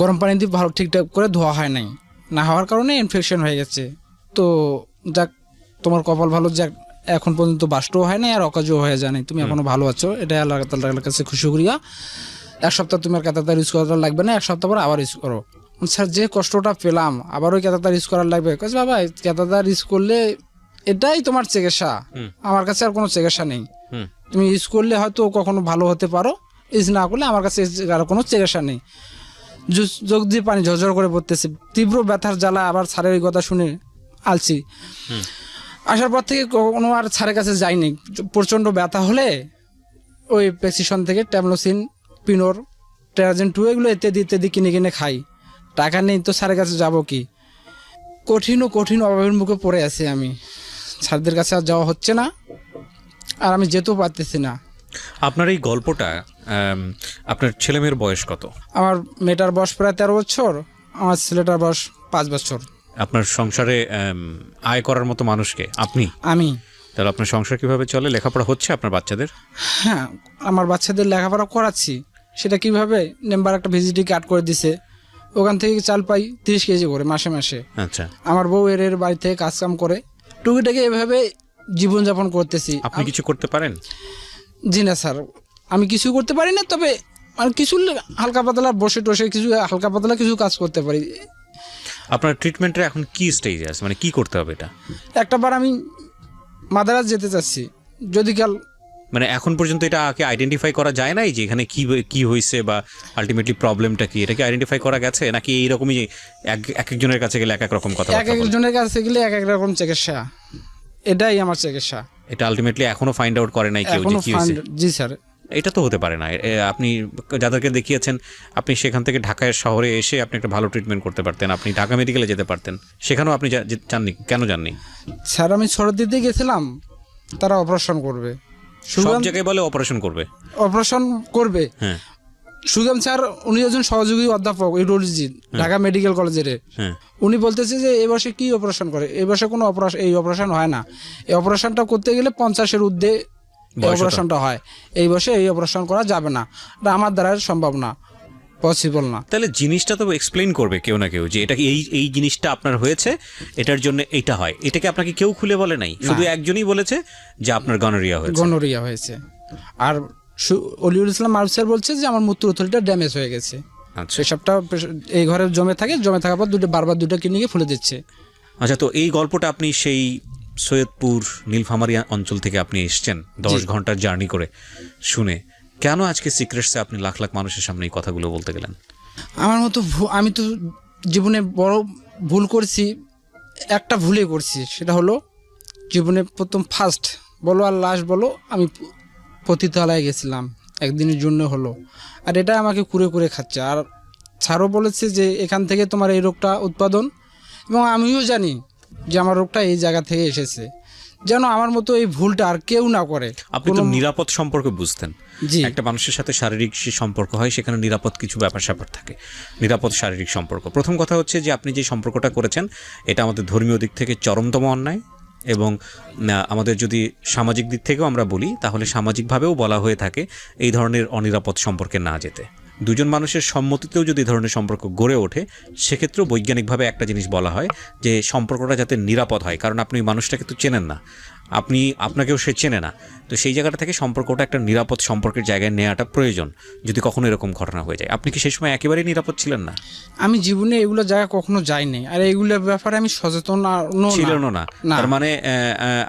গরম পানি দিয়ে ভালো ঠিকঠাক করে ধোয়া হয় নাই, না হওয়ার কারণে ইনফেকশন হয়ে গেছে। তো যাক তোমার কপাল ভালো, যাক এখন পর্যন্ত বাস্টও হয় নাই আর অকাজও হয়ে যায় নাই, তুমি এখনো ভালো আছো, এটা আল্লাহ তাআলার কাছে খুশি করিয়া 1 সপ্তাহ তোমার ক্যাথাটার ইউজ করা লাগবে না, 1 সপ্তাহ পর আবার ইউজ করো। স্যার যে কষ্টটা পেলাম আবার ওই ক্যাথাটার ইউজ করার লাগবে, কাজ বাবা ক্যাথাটার ইউজ করলে এটাই তোমার চিকিৎসা, আমার কাছে আর কোনো চিকিৎসা নেই, তুমি ইউজ করলে হয়তো কখনো ভালো হতে পারো, ইউজ না করলে আমার কাছে আর কোনো চিকিৎসা নেই। যোগ দিয়ে পানি ঝরঝর করে পড়তেছে, তীব্র ব্যথার জ্বালা। আবার স্যারের ওই কথা শুনে আলছি, আসার পর থেকে কোনো আর স্যারের কাছে যাইনি। প্রচণ্ড ব্যথা হলে ওই প্রেসক্রিপশন থেকে ট্যামলোসিন, পিনোর, টেরাজিন 2 এগুলো ইত্যাদি কিনে খাই, টাকা নেই তো স্যারের কাছে যাব কি? কঠিন অভাবের মুখে পড়ে আছি আমি, স্যারদের কাছে আর যাওয়া হচ্ছে না, আর আমি যেতেও পারতেছি না। আপনার এই গল্পটা, আপনার ছেলেমেয়ের বয়স কত? আমার মেয়েটার বয়স প্রায় 13 বছর, আমার ছেলেটার বয়স 5 বছর। আপনার সংসারে আয় করার মতো মানুষকে আপনি? আমি। তাহলে আপনার সংসার কিভাবে চলে? লেখাপড়া হচ্ছে আপনার বাচ্চাদের? হ্যাঁ, আমার বাচ্চাদের লেখাপড়া করাচ্ছি। সেটা কিভাবে? নেম্বার একটা ভিজিটি কার্ড করে দিছে, ওখান থেকে চাল পাই 30 কেজি করে মাসে। আচ্ছা। আমার বউ এর বাড়ি থেকে কাজকাম করে টুকিটাকি এভাবে জীবনযাপন করতেছি। আপনি কিছু করতে পারেন? জি না স্যার, আমি কিছু করতে পারি না, তবে মানে কিছু হালকা পাতলা বসে টসে কিছু হালকা পাতলা কিছু কাজ করতে পারি। আপনার ট্রিটমেন্টের এখন কি স্টেজে আছে, মানে কি করতে হবে? এটা একটাবার আমি মাদারাজ যেতে চাচ্ছি, যদি কাল মানে এখন পর্যন্ত এটা আইডেন্টিফাই করা যায় নাই যে এখানে কি হয়েছে বা আলটিমেটলি প্রবলেমটা কি, এটা কি আইডেন্টিফাই করা গেছে নাকি এইরকমই এক একজনের কাছে গেলে এক এক রকম কথা? এক একজনের কাছে গেলে এক এক রকম চিকিৎসা, এটাই আমার চিকিৎসা। এটা আলটিমেটলি এখনো ফাইন্ড আউট করে নাই কেউ যে কি হয়েছে? জি স্যার। এটা তো হতে পারে না। আপনি যাদেরকে দেখিয়েছেন, আপনি সেখান থেকে ঢাকায় শহরে এসে আপনি একটা ভালো ট্রিটমেন্ট করতে পারতেন, আপনি ঢাকা মেডিকেলে যেতে পারতেন, সেখানেও আপনি চাননি। কেন যাননি? স্যার আমি সরদিতে গেছিলাম, তারা অপারেশন করবে, সব জায়গায় বলে অপারেশন করবে। হ্যাঁ, সুগম স্যার উনি একজন সহযোগী অধ্যাপক ইউরোলজি ঢাকা মেডিকেল কলেজের, উনি বলতেছে যে এই বছর কি অপারেশন করে, এই বছর কোনো অপারেশন হয় না, এই অপারেশনটা করতে গেলে 50-এর ঊর্ধ্বে অপারেশনটা হয়, এই বছর এই অপারেশন করা যাবে না, এটা আমার দ্বারা সম্ভব না, পসিবল না। তাহলে জিনিসটা তো এক্সপ্লেইন করবে কেউ না কেউ যে এটা এই জিনিসটা আপনার হয়েছে, এটার জন্য এটা হয়। এটাকে আপনাকে কেউ খুলে বলে নাই, শুধু একজনই বলেছে যে আপনার গনোরিয়া হয়েছে। আর অলিউল ইসলাম মারুফ স্যার বলছে যে আমার মূত্রথলিটা ড্যামেজ হয়ে গেছে। আচ্ছা, পেশাবটা এই ঘরে জমে থাকার পর বারবার দুটো কিডনিকে ফুলে দিচ্ছে। আচ্ছা, তো এই গল্পটা আপনি সেই সৈয়দপুর নীলফামারী অঞ্চল থেকে আপনি এসছেন 10 ঘন্টার জার্নি করে, শুনে কেন আজকে সিক্রেটসে আপনি লাখ লাখ মানুষের সামনে এই কথাগুলো বলতে গেলেন? আমার মতো আমি তো জীবনে বড় ভুল করছি, একটা ভুলে করছি, সেটা হলো জীবনে প্রথম ফার্স্ট বলো আর লাস্ট বলো, আমি পতিতালয়ে গেছিলাম একদিনের জন্য হলো, আর এটা আমাকে কুরে কুরে খাচ্ছে। আর স্যারও বলেছে যে এখান থেকে তোমার এই রোগটা উৎপাদন, এবং আমিও জানি যে আমার রোগটা এই জায়গা থেকে এসেছে, যেন আমার মতো এই ভুলটা আর কেউ না করে। আপনি তো নিরাপদ সম্পর্ক বুঝতেন, জি একটা মানুষের সাথে শারীরিক যে সম্পর্ক হয় সেখানে নিরাপদ কিছু ব্যাপার স্যাপার থাকে, নিরাপদ শারীরিক সম্পর্ক। প্রথম কথা হচ্ছে যে আপনি যে সম্পর্কটা করেছেন এটা আমাদের ধর্মীয় দিক থেকে চরমতম অন্যায়, এবং আমাদের যদি সামাজিক দিক থেকেও আমরা বলি তাহলে সামাজিকভাবেও বলা হয়ে থাকে এই ধরনের অনিরাপদ সম্পর্কে না যেতে। দুজন মানুষের সম্মতিতেও যদি এই ধরনের সম্পর্ক গড়ে ওঠে সেক্ষেত্রেও বৈজ্ঞানিকভাবে একটা জিনিস বলা হয় যে সম্পর্কটা যাতে নিরাপদ হয়, কারণ আপনি ওই মানুষটাকে তো চেনেন না, আপনাকেও সে চেনে না। তো সেই জায়গাটা থেকে সম্পর্কটা একটা নিরাপদ সম্পর্কের জায়গায় নেওয়াটা প্রয়োজন যদি কখনো এরকম ঘটনা হয়ে যায়। আপনি কি সেই সময় একেবারেই নিরাপদ ছিলেন না? আমি জীবনে এগুলো জায়গা কখনো যাইনি, আর এইগুলোর ব্যাপারে আমি সচেতন ছিলেন না। তার মানে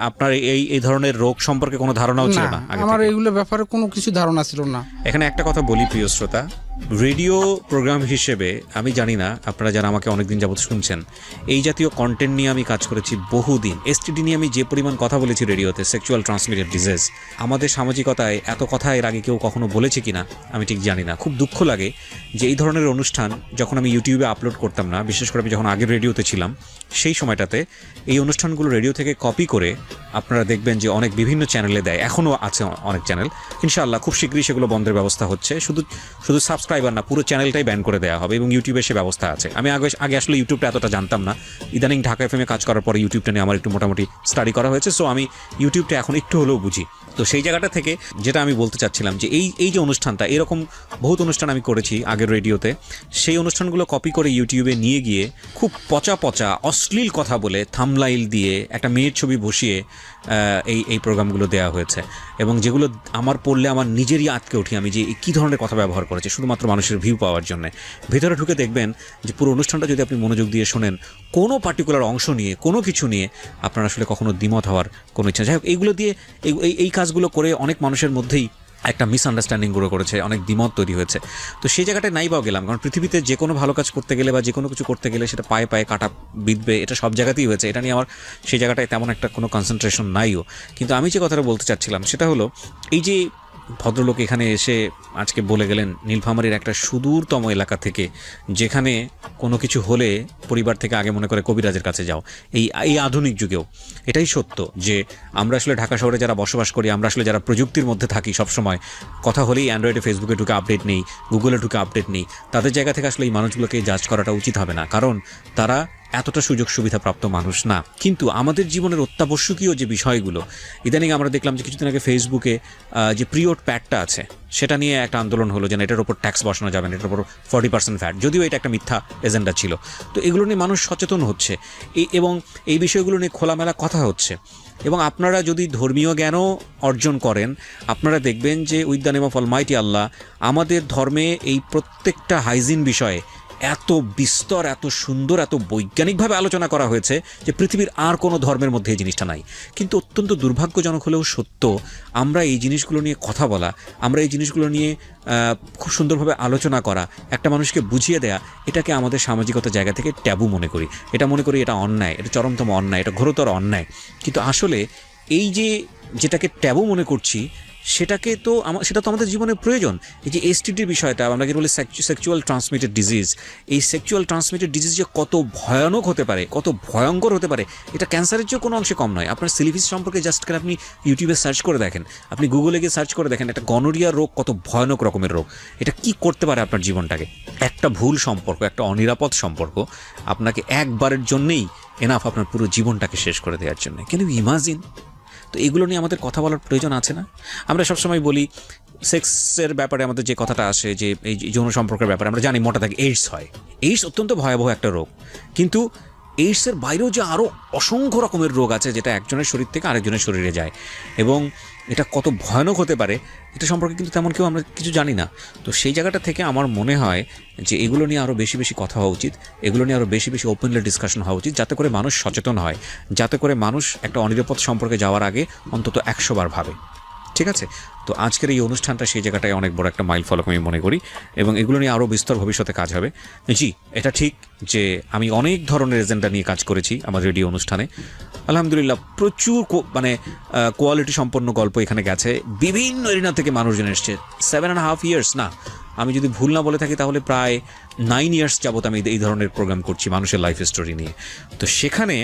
আপনার এই ধরনের রোগ সম্পর্কে কোনো ধারণাও ছিল না? আমার এইগুলোর ব্যাপারে কোনো কিছু ধারণা ছিল না। এখানে একটা কথা বলি প্রিয় শ্রোতা, রেডিও প্রোগ্রাম হিসেবে আমি জানি না আপনারা যারা আমাকে অনেকদিন যাবত শুনছেন, এই জাতীয় কন্টেন্ট নিয়ে আমি কাজ করেছি বহুদিন। এসটিডি নিয়ে আমি যে পরিমাণ কথা বলেছি রেডিওতে, সেক্সুয়াল ট্রান্সমিটেড ডিজিজ, আমাদের সামাজিকতায় এত কথা এর আগে কেউ কখনো বলেছে কিনা আমি ঠিক জানি না। খুব দুঃখ লাগে যে এই ধরনের অনুষ্ঠান যখন আমি ইউটিউবে আপলোড করতাম না, বিশেষ করে আমি যখন আগের রেডিওতে ছিলাম সেই সময়টাতে, এই অনুষ্ঠানগুলো রেডিও থেকে কপি করে আপনারা দেখবেন যে অনেক বিভিন্ন চ্যানেলে দেয়, এখনও আছে অনেক চ্যানেল। ইনশাআল্লাহ খুব শীঘ্রই সেগুলো বন্ধের ব্যবস্থা হচ্ছে, শুধু সাবস্ক্রাইবার না, পুরো চ্যানেলটাই ব্যান করে দেওয়া হবে, এবং ইউটিউবে সে ব্যবস্থা আছে। আমি আগে আসলে ইউটিউবটা এতটা জানতাম না, ইদানিং ঢাকা এফএমে কাজ করার পরে ইউটিউবটা নিয়ে আমার একটু মোটামুটি স্টাডি করা হয়েছে, সো আমি ইউটিউবটা এখন একটু হলেও বুঝি। তো সেই জায়গাটা থেকে যেটা আমি বলতে চাচ্ছিলাম যে এই যে অনুষ্ঠানটা, এরকম বহুত অনুষ্ঠান আমি করেছি আগের রেডিওতে, সেই অনুষ্ঠানগুলো কপি করে ইউটিউবে নিয়ে গিয়ে খুব পচা অশ্লীল কথা বলে থাম্বনেইল দিয়ে একটা মেয়ের ছবি বসিয়ে এই প্রোগ্রামগুলো দেওয়া হয়েছে, এবং যেগুলো আমার পড়লে আমার নিজেরই আটকে উঠি আমি যে কী ধরনের কথা ব্যবহার করেছে শুধুমাত্র মানুষের ভিউ পাওয়ার জন্য। ভেতরে ঢুকে দেখবেন যে পুরো অনুষ্ঠানটা যদি আপনি মনোযোগ দিয়ে শোনেন, কোনো পার্টিকুলার অংশ নিয়ে কোনো কিছু নিয়ে আপনার আসলে কখনো দ্বিমত হওয়ার কোনো ইচ্ছা। যাই হোক, এইগুলো দিয়ে এই কাজগুলো করে অনেক মানুষের মধ্যেই একটা মিসআন্ডারস্ট্যান্ডিং গুলো করেছে, অনেক দ্বিমত তৈরি হয়েছে। তো সেই জায়গাটায় নাই পাও গেলাম, কারণ পৃথিবীতে যে কোনো ভালো কাজ করতে গেলে বা যে কোনো কিছু করতে গেলে সেটা পায়ে কাটা বিঁধবে, এটা সব জায়গাতেই হয়েছে। এটা নিয়ে আমার সেই জায়গাটায় তেমন একটা কোনো কনসেন্ট্রেশন নাইও। কিন্তু আমি যে কথাটা বলতে চাচ্ছিলাম সেটা হলো, এই যে ভদ্রলোক এখানে এসে আজকে বলে গেলেন নীলফামারীর একটা সুদূরতম এলাকা থেকে, যেখানে কোনো কিছু হলে পরিবার থেকে আগে মনে করে কবিরাজের কাছে যাও। এই আধুনিক যুগেও এটাই সত্য যে আমরা আসলে ঢাকা শহরে যারা বসবাস করি, আমরা আসলে যারা প্রযুক্তির মধ্যে থাকি সবসময়, কথা হলেই অ্যান্ড্রয়েডে ফেসবুকে ঢুকে আপডেট নেই, গুগলে ঢুকে আপডেট নেই, তাদের জায়গা থেকে আসলে এই মানুষগুলোকে জাজ করাটা উচিত হবে না, কারণ তারা এতটা সুযোগ সুবিধাপ্রাপ্ত মানুষ না। কিন্তু আমাদের জীবনের অত্যাবশ্যকীয় যে বিষয়গুলো, ইদানিং আমরা দেখলাম যে কিছুদিন আগে ফেসবুকে যে পিরিয়ড প্যাডটা আছে সেটা নিয়ে একটা আন্দোলন হলো যে এটার উপর ট্যাক্স বসানো যাবে না, এটার উপর 40% ভ্যাট, যদিও এটা একটা মিথ্যা এজেন্ডা ছিল। তো এগুলো নিয়ে মানুষ সচেতন হচ্ছে, এবং এই বিষয়গুলো নিয়ে খোলামেলা কথা হচ্ছে। এবং আপনারা যদি ধর্মীয় জ্ঞানও অর্জন করেন, আপনারা দেখবেন যে with the name of almighty Allah, আমাদের ধর্মে এই প্রত্যেকটা হাইজিন বিষয়ে এত বিস্তর, এত সুন্দর, এত বৈজ্ঞানিকভাবে আলোচনা করা হয়েছে যে পৃথিবীর আর কোনো ধর্মের মধ্যে এই জিনিসটা নাই। কিন্তু অত্যন্ত দুর্ভাগ্যজনক হলেও সত্য, আমরা এই জিনিসগুলো নিয়ে কথা বলা, আমরা এই জিনিসগুলো নিয়ে খুব সুন্দরভাবে আলোচনা করা, একটা মানুষকে বুঝিয়ে দেয়া, এটাকে আমাদের সামাজিকতার জায়গা থেকে ট্যাবু মনে করি। এটা মনে করি এটা অন্যায়, এটা চরমতম অন্যায়, এটা ঘোরতর অন্যায়। কিন্তু আসলে এই যেটাকে ট্যাবু মনে করছি সেটা তো আমাদের জীবনের প্রয়োজন। এই যে এসটিডির বিষয়টা আমরা কি বলি সেক্সুয়াল ট্রান্সমিটেড ডিজিজ, এই সেক্সুয়াল ট্রান্সমিটেড ডিজিজ যে কত ভয়ানক হতে পারে, কত ভয়ঙ্কর হতে পারে, এটা ক্যান্সারের চেয়েও কোনো অংশে কম নয়। আপনার সিলিফিস সম্পর্কে জাস্ট করে আপনি ইউটিউবে সার্চ করে দেখেন, আপনি গুগলে গিয়ে সার্চ করে দেখেন, একটা গনোরিয়া রোগ কত ভয়ানক রকমের রোগ, এটা কি করতে পারে আপনার জীবনটাকে। একটা ভুল সম্পর্ক, একটা অনিরাপদ সম্পর্ক আপনাকে একবারের জন্যেই এনাফ আপনার পুরো জীবনটাকে শেষ করে দেওয়ার জন্য। Can you imagine? তো এগুলো নিয়ে আমাদের কথা বলার প্রয়োজন আছে না? আমরা সবসময় বলি সেক্সের ব্যাপারে আমাদের যে কথাটা আসে, যে এই যৌন সম্পর্কের ব্যাপারে আমরা জানি মোটা দাগে এইডস হয়। এইডস অত্যন্ত ভয়াবহ একটা রোগ, কিন্তু এইডসের বাইরেও যে আরও অসংখ্য রকমের রোগ আছে যেটা একজনের শরীর থেকে আরেকজনের শরীরে যায়, এবং এটা কত ভয়ানক হতে পারে এটা সম্পর্কে কিন্তু তেমন কেউ আমরা কিছু জানি না। তো সেই জায়গাটা থেকে আমার মনে হয় যে এগুলো নিয়ে আরও বেশি বেশি কথা হওয়া উচিত, এগুলো নিয়ে আরও বেশি বেশি ওপেনলি ডিসকাশন হওয়া উচিত, যাতে করে মানুষ সচেতন হয়, যাতে করে মানুষ একটা অনিরাপদ সম্পর্কে যাওয়ার আগে অন্তত 100 বার ভাবে। ঠিক আছে? তো আজকের এই অনুষ্ঠানটা সেই জায়গাটায় অনেক বড় একটা মাইল ফলক আমি মনে করি, এবং এগুলো নিয়ে আরও বিস্তর ভবিষ্যতে কাজ হবে। জি, এটা ঠিক যে আমি অনেক ধরনের এজেন্ডা নিয়ে কাজ করেছি আমার রেডিও অনুষ্ঠানে। আলহামদুলিল্লাহ প্রচুর মানে কোয়ালিটি সম্পন্ন গল্প এখানে গেছে, বিভিন্ন এরিনা থেকে মানুষজন এসছে। 7.5 years না, আমি যদি ভুল না বলে থাকি তাহলে প্রায় 9 years যাবত আমি এই ধরনের প্রোগ্রাম করছি মানুষের লাইফ স্টোরি নিয়ে। তো সেখানে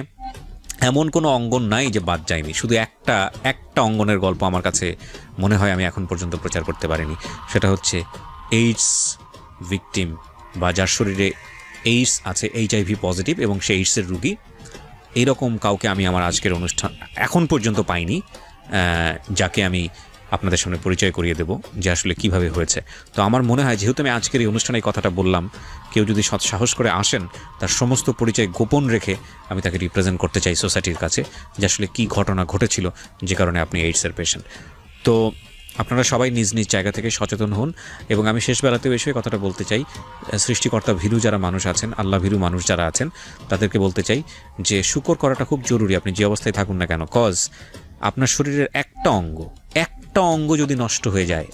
এমন কোনো অঙ্গন নাই যে বাদ যায়নি, শুধু একটা অঙ্গনের গল্প আমার কাছে মনে হয় আমি এখন পর্যন্ত প্রচার করতে পারিনি, সেটা হচ্ছে এইডস ভিকটিম বা যার শরীরে এইডস আছে, HIV পজিটিভ এবং সে এইডসের রুগী, এইরকম কাউকে আমি আমার আজকের অনুষ্ঠান এখন পর্যন্ত পাইনি, যাকে আমি আপনাদের সামনে পরিচয় করিয়ে দেব যে আসলে কিভাবে হয়েছে। তো আমার মনে হয় যেহেতু আমি আজকের এই অনুষ্ঠানে এই কথাটা বললাম, কেউ যদি সাহস করে আসেন, তার সমস্ত পরিচয় গোপন রেখে আমি তাকে রিপ্রেজেন্ট করতে চাই সোসাইটির কাছে যে আসলে কী ঘটনা ঘটেছিল যে কারণে আপনি এইডসের পেশেন্ট। তো আপনারা সবাই নিজ নিজ জায়গা থেকে সচেতন হন। এবং আমি শেষ বেলাতেও এসে কথাটা বলতে চাই, সৃষ্টিকর্তা ভীরু যারা মানুষ আছেন, আল্লাহ ভীরু মানুষ যারা আছেন, তাদেরকে বলতে চাই যে শুকর করাটা খুব জরুরি, আপনি যে অবস্থায় থাকুন না কেন। কজ আপনার শরীরের একটা অঙ্গ যদি নষ্ট হয়ে যায়,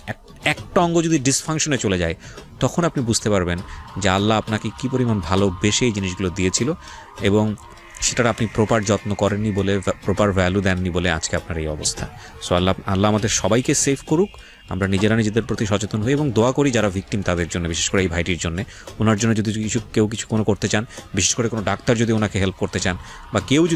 একটা অঙ্গ যদি ডিসফাংশনে চলে যায়, তখন আপনি বুঝতে পারবেন যে আল্লাহ আপনাকে কী পরিমাণ ভালোবেসে এই জিনিসগুলো দিয়েছিল, এবং সেটার আপনি প্রপার যত্ন করেননি বলে, প্রপার ভ্যালু দেননি বলে আজকে আপনার এই অবস্থা। সো আল্লাহ আমাদের সবাইকে সেভ করুক, আমরা নিজেদের প্রতি সচেতন হই এবং দোয়া করি যারা ভিকটিম তাদের জন্য, বিশেষ করে এই ভাইটির জন্য। ওনার জন্য যদি কেউ কিছু করতে চান, বিশেষ করে কোনো ডাক্তার যদি ওনাকে হেল্প করতে চান, বা কেউ